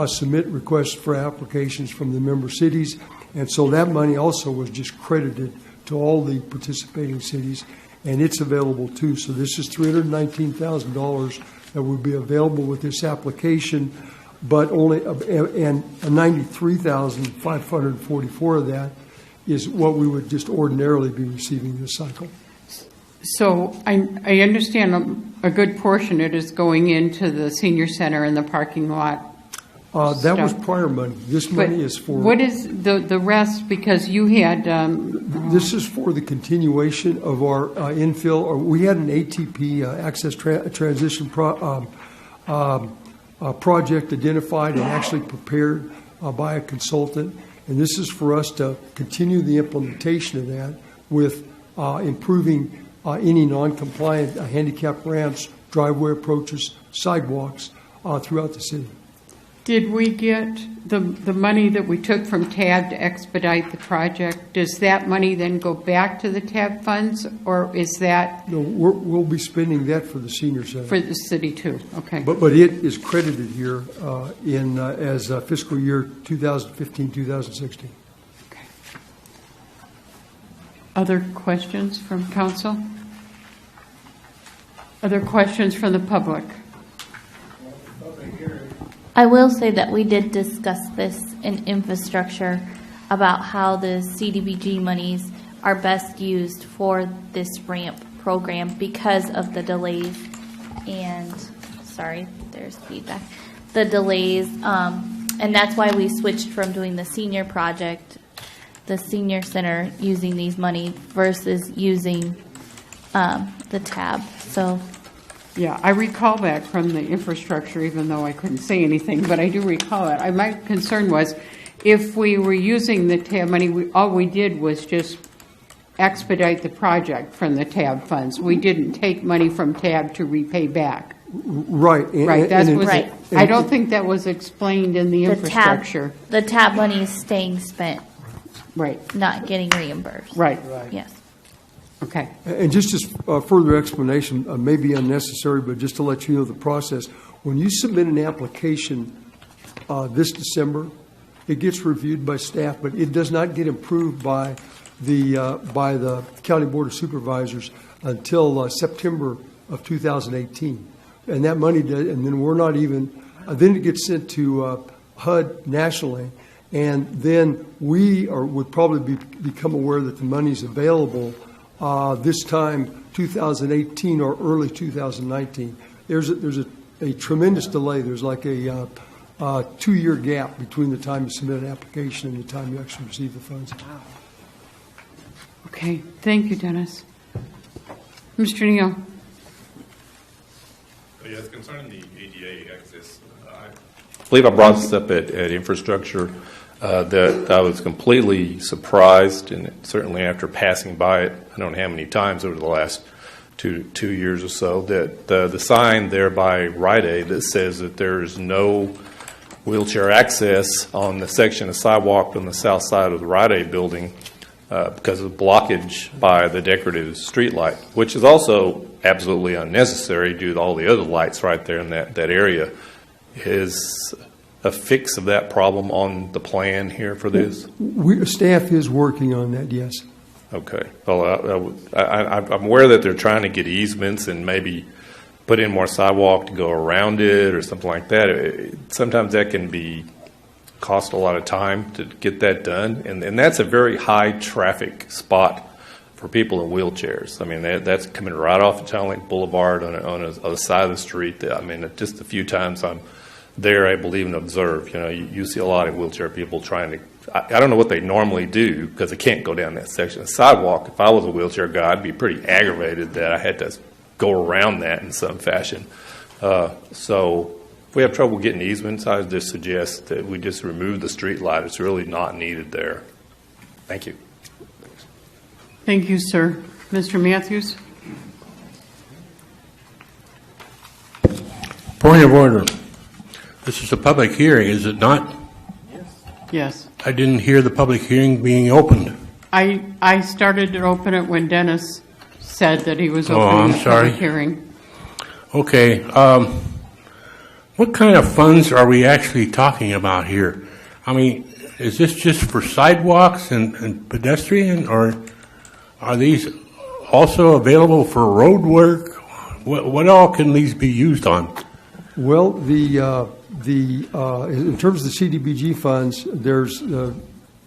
submit requests for applications from the member cities, and so that money also was just credited to all the participating cities, and it's available too. So this is $319,000 that would be available with this application, but only and $93,544 of that is what we would just ordinarily be receiving this cycle. So I understand a good portion of it is going into the senior center and the parking lot. That was stuff. prior money. This But money is for. what is the rest, because you had, This is for the continuation of our infill, or we had an ATP, Access Transition project identified and actually prepared by a consultant. And this is for us to continue the implementation of that with improving any non-compliant handicap ramps, driveway approaches, sidewalks throughout the city. did we get the money that we took from TAB to expedite the project? Does that money then go back to the TAB funds, or is that No, we'll be spending that for the senior center. for the city too? Okay. But it is credited here as fiscal year 2015, 2016. Other questions from council? Other questions from the public? I will say that we did discuss this in infrastructure about how the CDBG monies are best used for this ramp program because of the delays and, sorry, there's feedback, the delays. And that's why we switched from doing the senior project, the senior center, using these money versus using the TAB. So. Yeah, I recall that from the infrastructure, even though I couldn't say anything, but I do recall it. My concern was if we were using the TAB money, all we did was just expedite the project from the TAB funds. We didn't take money from TAB to repay back. Right. Right, that was, I don't think that was explained in the infrastructure. The TAB money is staying spent. Right. Not getting reimbursed. Right. Yes. Okay. And just as further explanation, may be unnecessary, but just to let you know the process, when you submit an application this December, it gets reviewed by staff, but it does not get approved by the County Board of Supervisors until September of 2018. And that money does, and then we're not even, then it gets sent to HUD nationally, and then we would probably become aware that the money's available this time, 2018 or early 2019. There's a tremendous delay. There's like a 2-year gap between the time you submit an application and the time you actually receive the funds. Okay, thank you, Dennis. Mr. Neal. Yes, concerning the ADA access, I believe I brought this up at infrastructure, that I was completely surprised, and certainly after passing by it, I don't know how many times over the last two years or so, that the sign there by Rite Aid that says that there is no wheelchair access on the section of sidewalk on the south side of the Rite Aid building because of blockage by the decorative street light, which is also absolutely unnecessary due to all the other lights right there in that area. Is a fix of that problem on the plan here for this? Staff is working on that, yes. Okay. Well, I'm aware that they're trying to get easements and maybe put in more sidewalk to go around it or something like that. Sometimes that can cost a lot of time to get that done, and that's a very high traffic spot for people in wheelchairs. I mean, that's coming right off of Townlink Boulevard on a side of the street. I mean, just a few times I'm there, able to even observe. You see a lot of wheelchair people trying to. I don't know what they normally do because they can't go down that section of sidewalk. If I was a wheelchair guy, I'd be pretty aggravated that I had to go around that in some fashion. So if we have trouble getting easements, I would just suggest that we just remove the street light. It's really not needed there. Thank you. Thank you, sir. Mr. Matthews? Point of order. This is a public hearing, is it not? Yes. I didn't hear the public hearing being opened. I started to open it when Dennis said that he was Oh, opening I'm the sorry. public hearing. Okay. What kind of funds are we actually talking about here? I mean, is this just for sidewalks and pedestrian, or are these also available for road work? What all can these be used on? Well, in terms of the CDBG funds, there's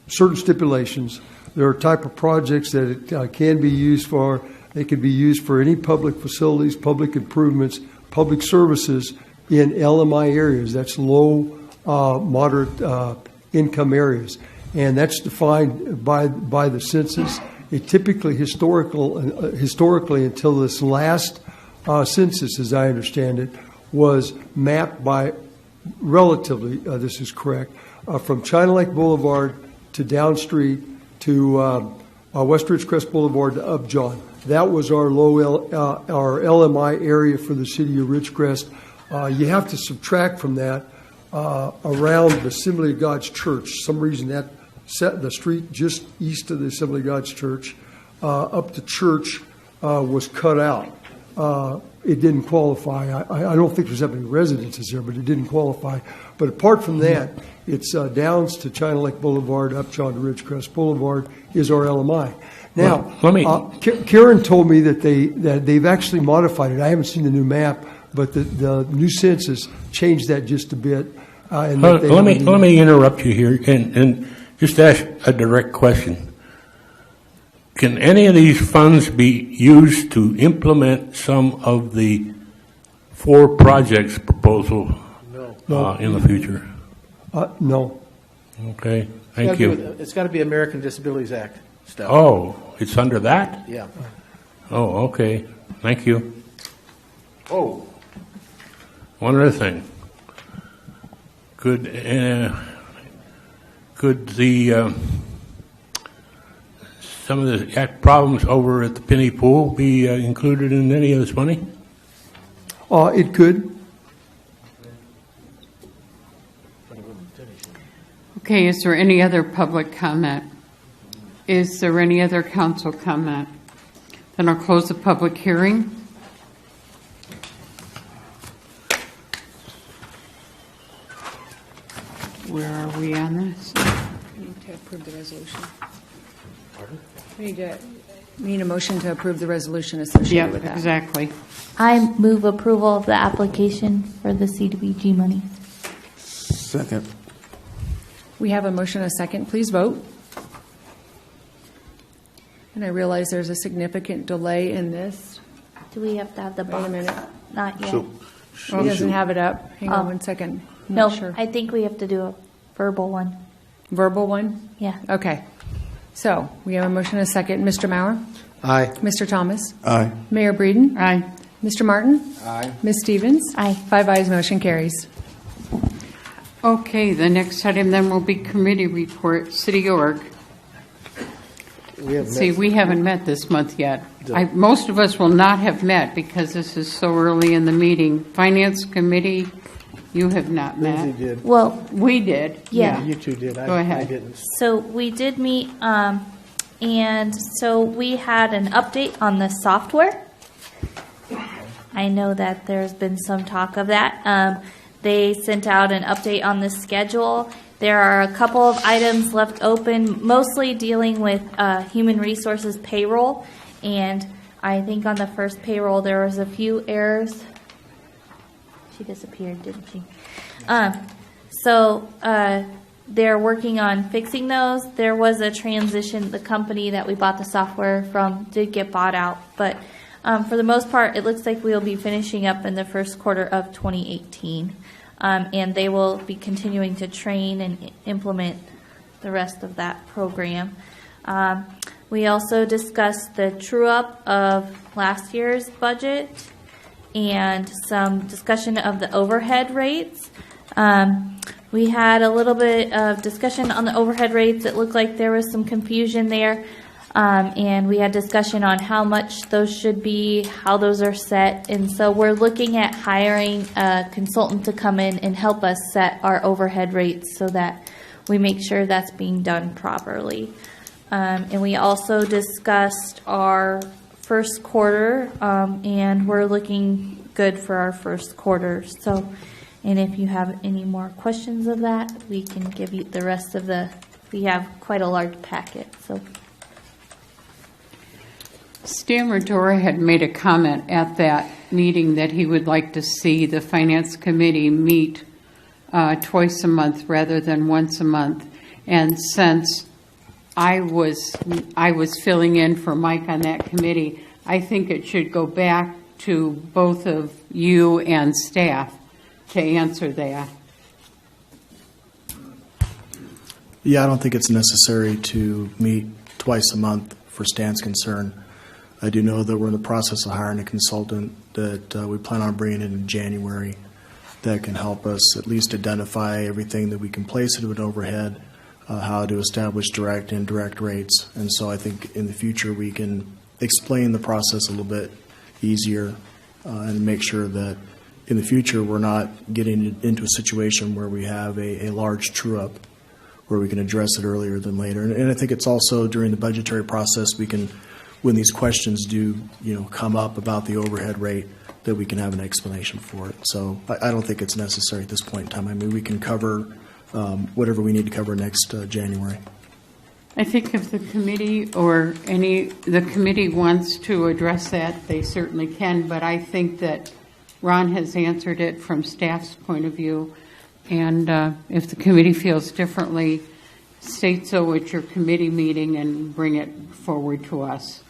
certain stipulations. There are type of projects that it can be used for. They can be used for any public facilities, public improvements, public services in LMI areas. That's low moderate income areas. And that's defined by the census. It typically, historically, until this last census, as I understand it, was mapped by relatively, this is correct, from China Lake Boulevard to Down Street to West Ridgecrest Boulevard to Upjohn. That was our our LMI area for the city of Ridgecrest. You have to subtract from that around the Assembly of God's Church. Some reason that set the street just east of the Assembly of God's Church up to Church was cut out. It didn't qualify. I don't think there's that many residences there, but it didn't qualify. But apart from that, it's Downs to China Lake Boulevard, Upjohn to Ridgecrest Boulevard is our LMI. Now, Karen told me that they've actually modified it. I haven't seen the new map, but the new census changed that just a bit. And let me interrupt you here and just ask a direct question. Can any of these funds be used to implement some of the 4 projects proposal in the future? No. Okay, thank you. It's got to be American Disabilities Act stuff. Oh, it's under that? Yeah. Oh, okay. Thank you. Oh. One other thing. Could the some of the problems over at the Penny Pool be included in any of this money? It could. Okay, is there any other public comment? Is there any other council comment? Then I'll close the public hearing. Where are we on this? We need to approve the resolution. Pardon? We need a motion to approve the resolution associated with that. Exactly. I move approval of the application for the CDBG money. Second. We have a motion and a second. Please vote. And I realize there's a significant delay in this. Do we have to have the box? Wait a minute. Not yet. He doesn't have it up. Hang on 1 second. I'm No, not sure. I think we have to do a verbal one. Verbal one? Yeah. Okay. So we have a motion and a second. Mr. Maurer? Aye. Mr. Thomas? Aye. Mayor Breeden? Aye. Mr. Martin? Aye. Ms. Stevens? Aye. 5 ayes, motion carries. Okay, the next item then will be committee report, City Org. See, we haven't met this month yet. Most of us will not have met because this is so early in the meeting. Finance Committee, you have not met. Lindsay did. Well, we did. Yeah. You two did. Go ahead. I didn't. so we did meet, and so we had an update on the software. I know that there's been some talk of that. They sent out an update on the schedule. There are a couple of items left open, mostly dealing with human resources payroll. And I think on the first payroll, there was a few errors. She disappeared, didn't she? So they're working on fixing those. There was a transition. The company that we bought the software from did get bought out. But for the most part, it looks like we'll be finishing up in the first quarter of 2018. And they will be continuing to train and implement the rest of that program. We also discussed the true-up of last year's budget and some discussion of the overhead rates. We had a little bit of discussion on the overhead rates. It looked like there was some confusion there. And we had discussion on how much those should be, how those are set. And so we're looking at hiring a consultant to come in and help us set our overhead rates so that we make sure that's being done properly. And we also discussed our first quarter, and we're looking good for our first quarter. So, and if you have any more questions of that, we can give you the rest of we have quite a large packet, so. Stan Rodora had made a comment at that meeting that he would like to see the Finance Committee meet twice a month rather than once a month. And since I was filling in for Mike on that committee, I think it should go back to both of you and staff to answer that. Yeah, I don't think it's necessary to meet twice a month for Stan's concern. I do know that we're in the process of hiring a consultant that we plan on bringing in January that can help us at least identify everything that we can place into an overhead, how to establish direct and indirect rates. And so I think in the future we can explain the process a little bit easier and make sure that in the future we're not getting into a situation where we have a large true-up where we can address it earlier than later. And I think it's also during the budgetary process we can, when these questions do come up about the overhead rate, that we can have an explanation for it. So I don't think it's necessary at this point in time. I mean, we can cover whatever we need to cover next January. I think if the committee or the committee wants to address that, they certainly can, but I think that Ron has answered it from staff's point of view, and if the committee feels differently, state so at your committee meeting and bring it forward to us.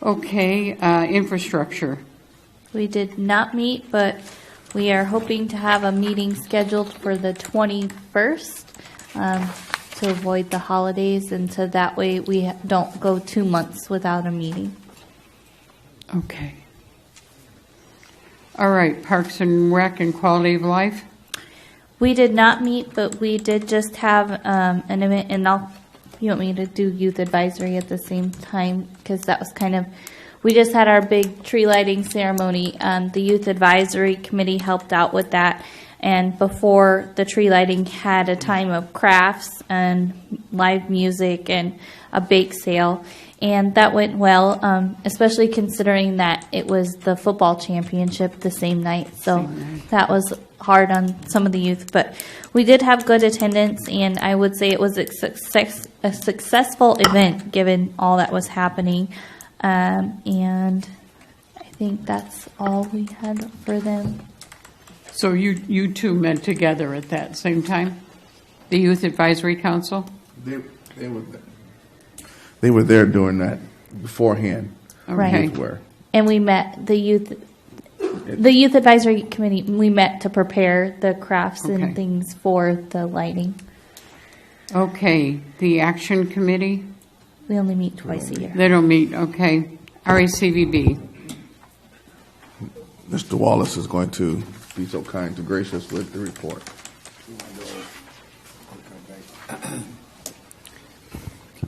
Okay, infrastructure. We did not meet, but we are hoping to have a meeting scheduled for the 21st to avoid the holidays, and so that way we don't go 2 months without a meeting. Okay. All right, Parks and Rec and Quality of Life. We did not meet, but we did just have an event, and you want me to do youth advisory at the same time, because that was kind of, we just had our big tree lighting ceremony. The youth advisory committee helped out with that, and before the tree lighting had a time of crafts and live music and a bake sale, and that went well, especially considering that it was the football championship the same night, so that was hard on some of the youth, but we did have good attendance, and I would say it was a successful event given all that was happening, and I think that's all we had for them. So you two met together at that same time? The Youth Advisory Council? They were there during that beforehand. Right. Youth were. And we met the youth advisory committee. We met to prepare the crafts Okay. and things for the lighting. Okay, the Action Committee? We only meet twice a year. They don't meet, okay. RACVB. Mr. Wallace is going to be so kind to grace us with the report.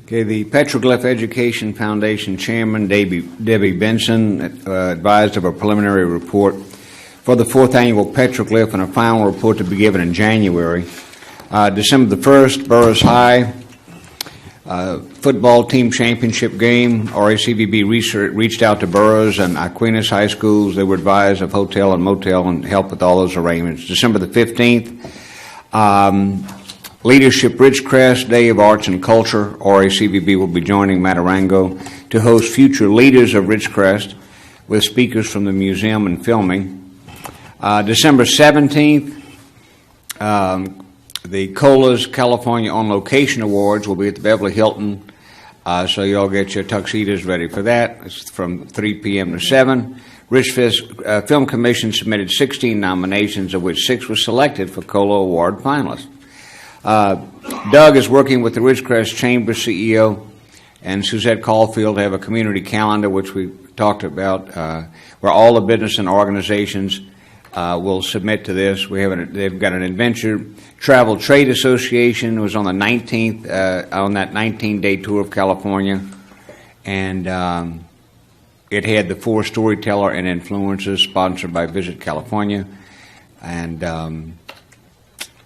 Okay, the Petroglyph Education Foundation Chairman, Debbie Benson, advised of a preliminary report for the fourth annual Petroglyph and a final report to be given in January. December the 1st, Burroughs High football team championship game. RACVB reached out to Burroughs and Aquinas High Schools. They were advised of hotel and motel and help with all those arrangements. December the 15th, Leadership Ridgecrest, Day of Arts and Culture. RACVB will be joining Matarango to host future leaders of Ridgecrest with speakers from the museum and filming. December 17th, the COLA's California On Location Awards will be at the Beverly Hilton, so you all get your tuxedos ready for that. It's from 3 p.m. to 7. Ridgecrest Film Commission submitted 16 nominations, of which 6 were selected for COLA Award finalists. Doug is working with the Ridgecrest Chamber CEO and Suzette Caulfield to have a community calendar, which we talked about, where all the business and organizations will submit to this. They've got an Adventure Travel Trade Association. It was on the 19th, on that 19-day tour of California, and it had the 4 storyteller and influencers sponsored by Visit California, and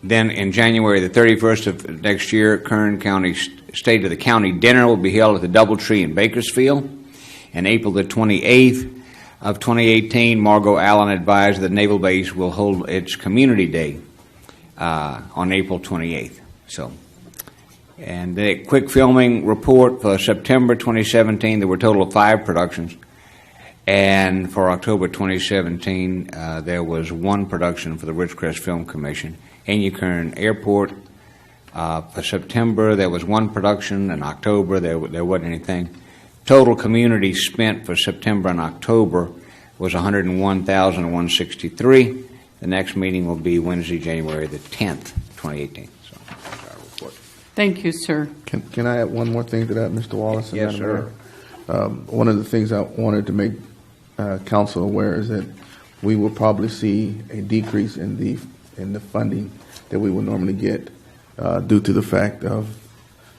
then in January the 31st of next year, Kern County State of the County Dinner will be held at the Doubletree in Bakersfield. And April the 28th of 2018, Margot Allen advised that Naval Base will hold its Community Day on April 28th. So, and the quick filming report for September 2017, there were a total of 5 productions. And for October 2017, there was 1 production for the Ridgecrest Film Commission. Kern Airport. For September, there was 1 production. In October, there wasn't anything. Total community spent for September and October was $101,163. The next meeting will be Wednesday, January the 10th, 2018. So that's our report. Thank you, sir. Can I add one more thing to that, Mr. Wallace? and Yes, Madam sir. Mayor? One of the things I wanted to make council aware is that we will probably see a decrease in the funding that we would normally get due to the fact of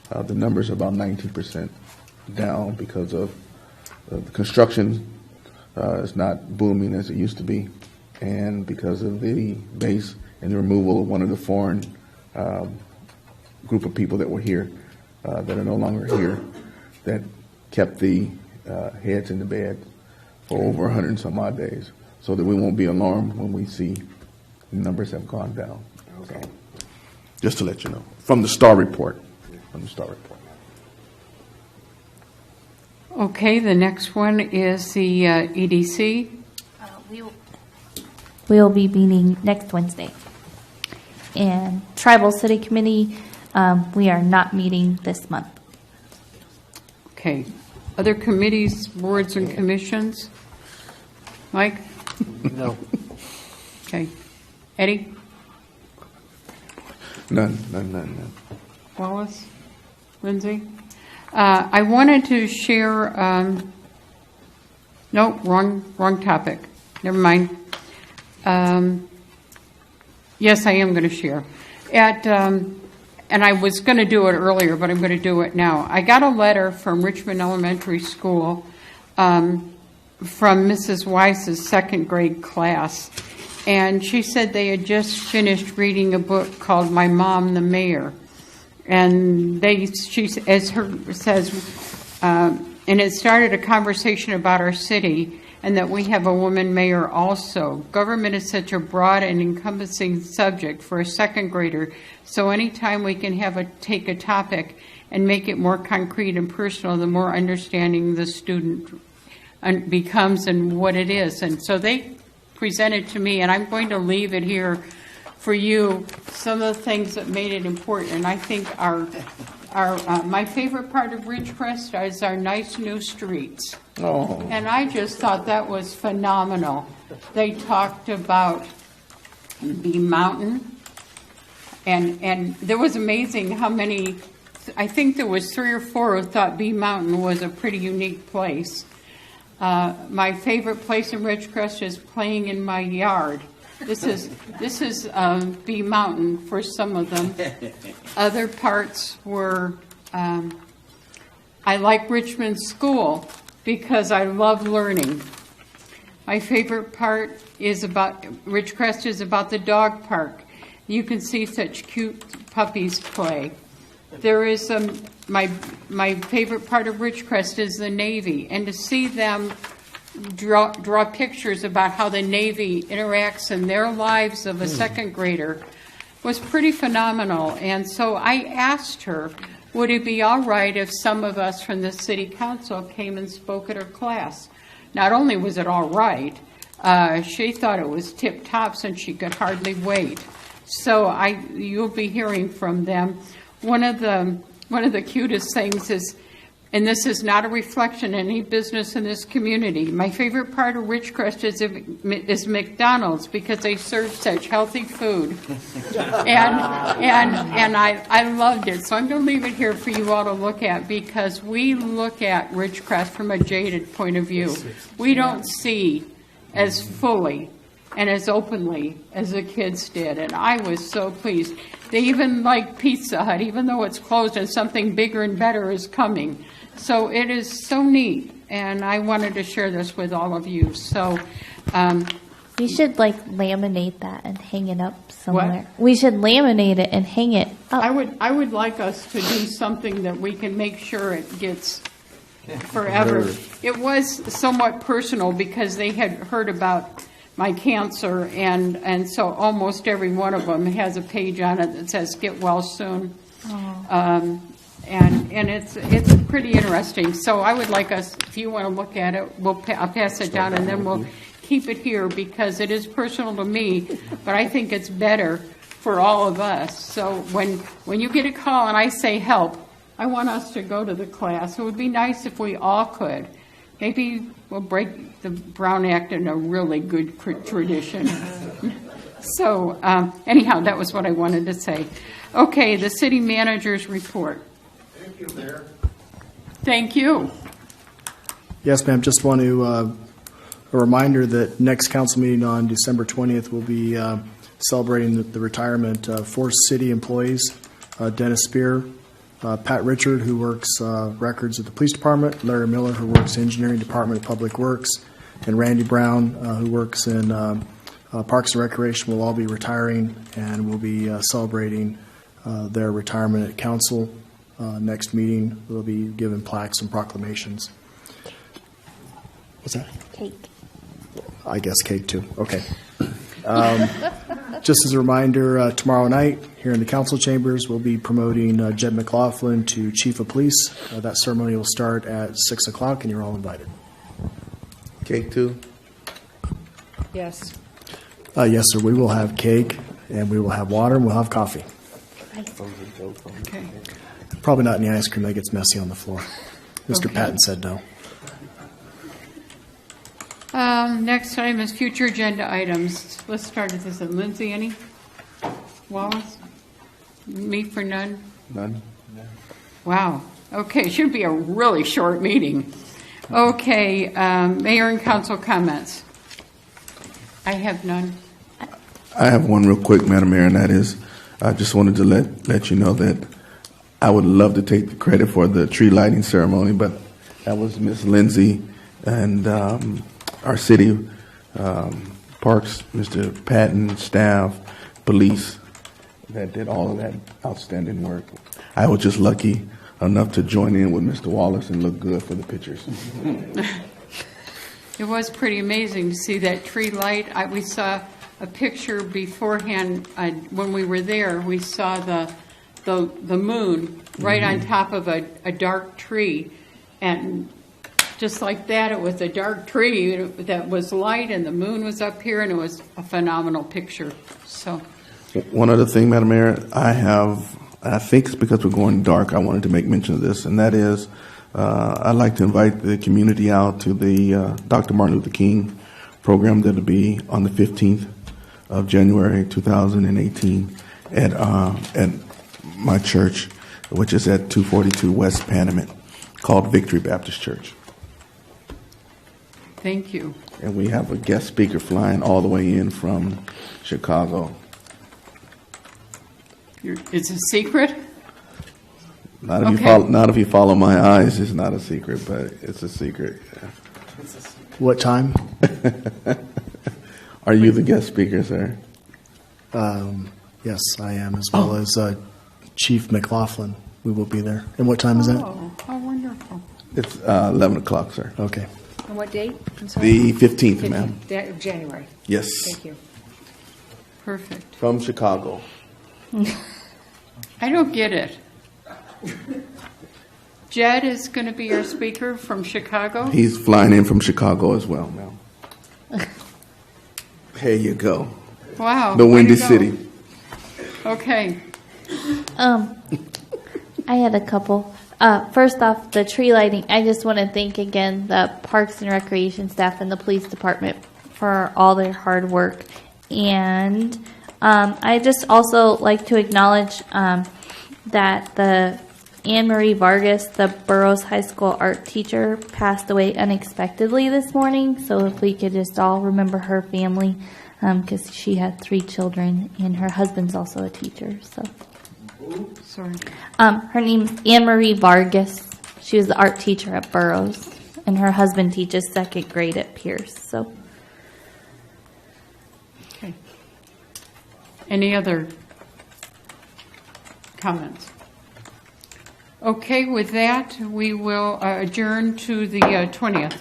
the numbers about 19% down because of the construction is not booming as it used to be, and because of the base and the removal of one of the foreign group of people that were here that are no longer here, that kept the heads in the bed for over 100 and some odd days, so that we won't be alarmed when we see the numbers have gone down. So, just to let you know, from the STAR report. Okay, the next one is the EDC. We will be meeting next Wednesday. And Tribal City Committee, we are not meeting this month. Okay. Other committees, boards, and commissions? Mike? No. Okay. Eddie? None. Wallace? Lindsay? I wanted to share, no, wrong topic. Never mind. Yes, I am going to share. And I was going to do it earlier, but I'm going to do it now. I got a letter from Richmond Elementary School from Mrs. Weiss's second grade class. And she said they had just finished reading a book called My Mom, the Mayor. And she says, and it started a conversation about our city and that we have a woman mayor also. Government is such a broad and encompassing subject for a second grader, so anytime we can take a topic and make it more concrete and personal, the more understanding the student becomes and what it is. And so they presented to me, and I'm going to leave it here for you, some of the things that made it important. And I think my favorite part of Ridgecrest is our nice new streets. Oh. And I just thought that was phenomenal. They talked about Bee Mountain, and there was amazing how many, I think there was 3 or 4 who thought Bee Mountain was a pretty unique place. My favorite place in Ridgecrest is playing in my yard. This is Bee Mountain for some of them. Other parts were, I like Richmond School because I love learning. My favorite part is about Ridgecrest is about the dog park. You can see such cute puppies play. There is my favorite part of Ridgecrest is the Navy, and to see them draw pictures about how the Navy interacts in their lives of a second grader was pretty phenomenal. And so I asked her, would it be all right if some of us from the city council came and spoke at her class? Not only was it all right, she thought it was tip-top since she could hardly wait. So you'll be hearing from them. One of the cutest things is, and this is not a reflection of any business in this community, my favorite part of Ridgecrest is McDonald's because they serve such healthy food. And I loved it. So I'm going to leave it here for you all to look at because we look at Ridgecrest from a jaded point of view. We don't see as fully and as openly as the kids did, and I was so pleased. They even like Pizza Hut, even though it's closed and something bigger and better is coming. So it is so neat, and I wanted to share this with all of you. So we should laminate that and hang it up somewhere. What? We should laminate it and hang it up. I would like us to do something that we can make sure it gets forever. It was somewhat personal because they had heard about my cancer, and so almost every one of them has a page on it that says "Get well soon," and it's pretty interesting. So I would like us, if you want to look at it, I'll pass it down, and then we'll keep it here because it is personal to me, but I think it's better for all of us. So when you get a call and I say help, I want us to go to the class. It would be nice if we all could. Maybe we'll break the Brown Act in a really good tradition. So anyhow, that was what I wanted to say. Okay, the city manager's report. Thank you, Mayor. Thank you. Yes, ma'am. Just want to, a reminder that next council meeting on December 20th will be celebrating the retirement of 4 city employees, Dennis Spear, Pat Richard, who works records at the police department, Larry Miller, who works engineering department of public works, and Randy Brown, who works in Parks and Recreation, will all be retiring, and we'll be celebrating their retirement at council. Next meeting, we'll be given plaques and proclamations. What's that? Cake. I guess cake too. Okay. Just as a reminder, tomorrow night here in the council chambers, we'll be promoting Jed McLaughlin to Chief of Police. That ceremony will start at 6 o'clock, and you're all invited. Cake too? Yes. Yes, sir. We will have cake, and we will have water, and we'll have coffee. Okay. Probably not any ice cream. That gets messy on the floor. Mr. Okay. Patton said no. Next item is future agenda items. Let's start with this. Lindsay, any? Wallace? Me for none? None? Wow. Okay, should be a really short meeting. Okay, mayor and council comments. I have none. I have one real quick, Madam Mayor, and that is, I just wanted to let you know that I would love to take the credit for the tree lighting ceremony, but that was Miss Lindsay and our city parks, Mr. Patton, staff, police, that did all of that outstanding work. I was just lucky enough to join in with Mr. Wallace and look good for the pictures. It was pretty amazing to see that tree light. We saw a picture beforehand when we were there. We saw the moon right on top of a dark tree, and just like that, it was a dark tree that was light, and the moon was up here, and it was a phenomenal picture. So, One other thing, Madam Mayor, I think it's because we're going dark, I wanted to make mention of this, and that is I'd like to invite the community out to the Dr. Martin Luther King program that will be on the 15th of January 2018 at my church, which is at 242 West Panamint, called Victory Baptist Church. thank you. And we have a guest speaker flying all the way in from Chicago. It's a secret? Not if, Okay. not if you follow my eyes, it's not a secret, but it's a secret. Yeah. What time? Are you the guest speaker, sir? Yes, I am, as well as Chief McLaughlin. We will be there. And what time is that? Oh, how wonderful. It's 11 o'clock, sir. Okay. And what date? I'm sorry. The 15th, ma'am. January. Yes. Thank you. Perfect. From Chicago. I don't get it. Jed is going to be our speaker from Chicago? He's flying in from Chicago as well, ma'am. There you go. Wow. The way Windy to go. City. Okay. I had a couple. First off, the tree lighting. I just want to thank again the Parks and Recreation staff and the police department for all their hard work. And I just also like to acknowledge that the Anne Marie Vargas, the Burroughs High School art teacher, passed away unexpectedly this morning. So if we could just all remember her family, because she had 3 children, and her husband's also a teacher. So, Sorry. her name's Anne Marie Vargas. She was the art teacher at Burroughs, and her husband teaches 2nd grade at Pierce. So, Okay. Any other comments? Okay, with that, we will adjourn to the 20th.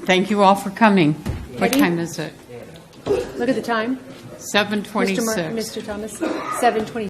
Thank you all for coming. What Eddie? time is it? Look at the time. 7:26. Mr. Thomas, 7:20.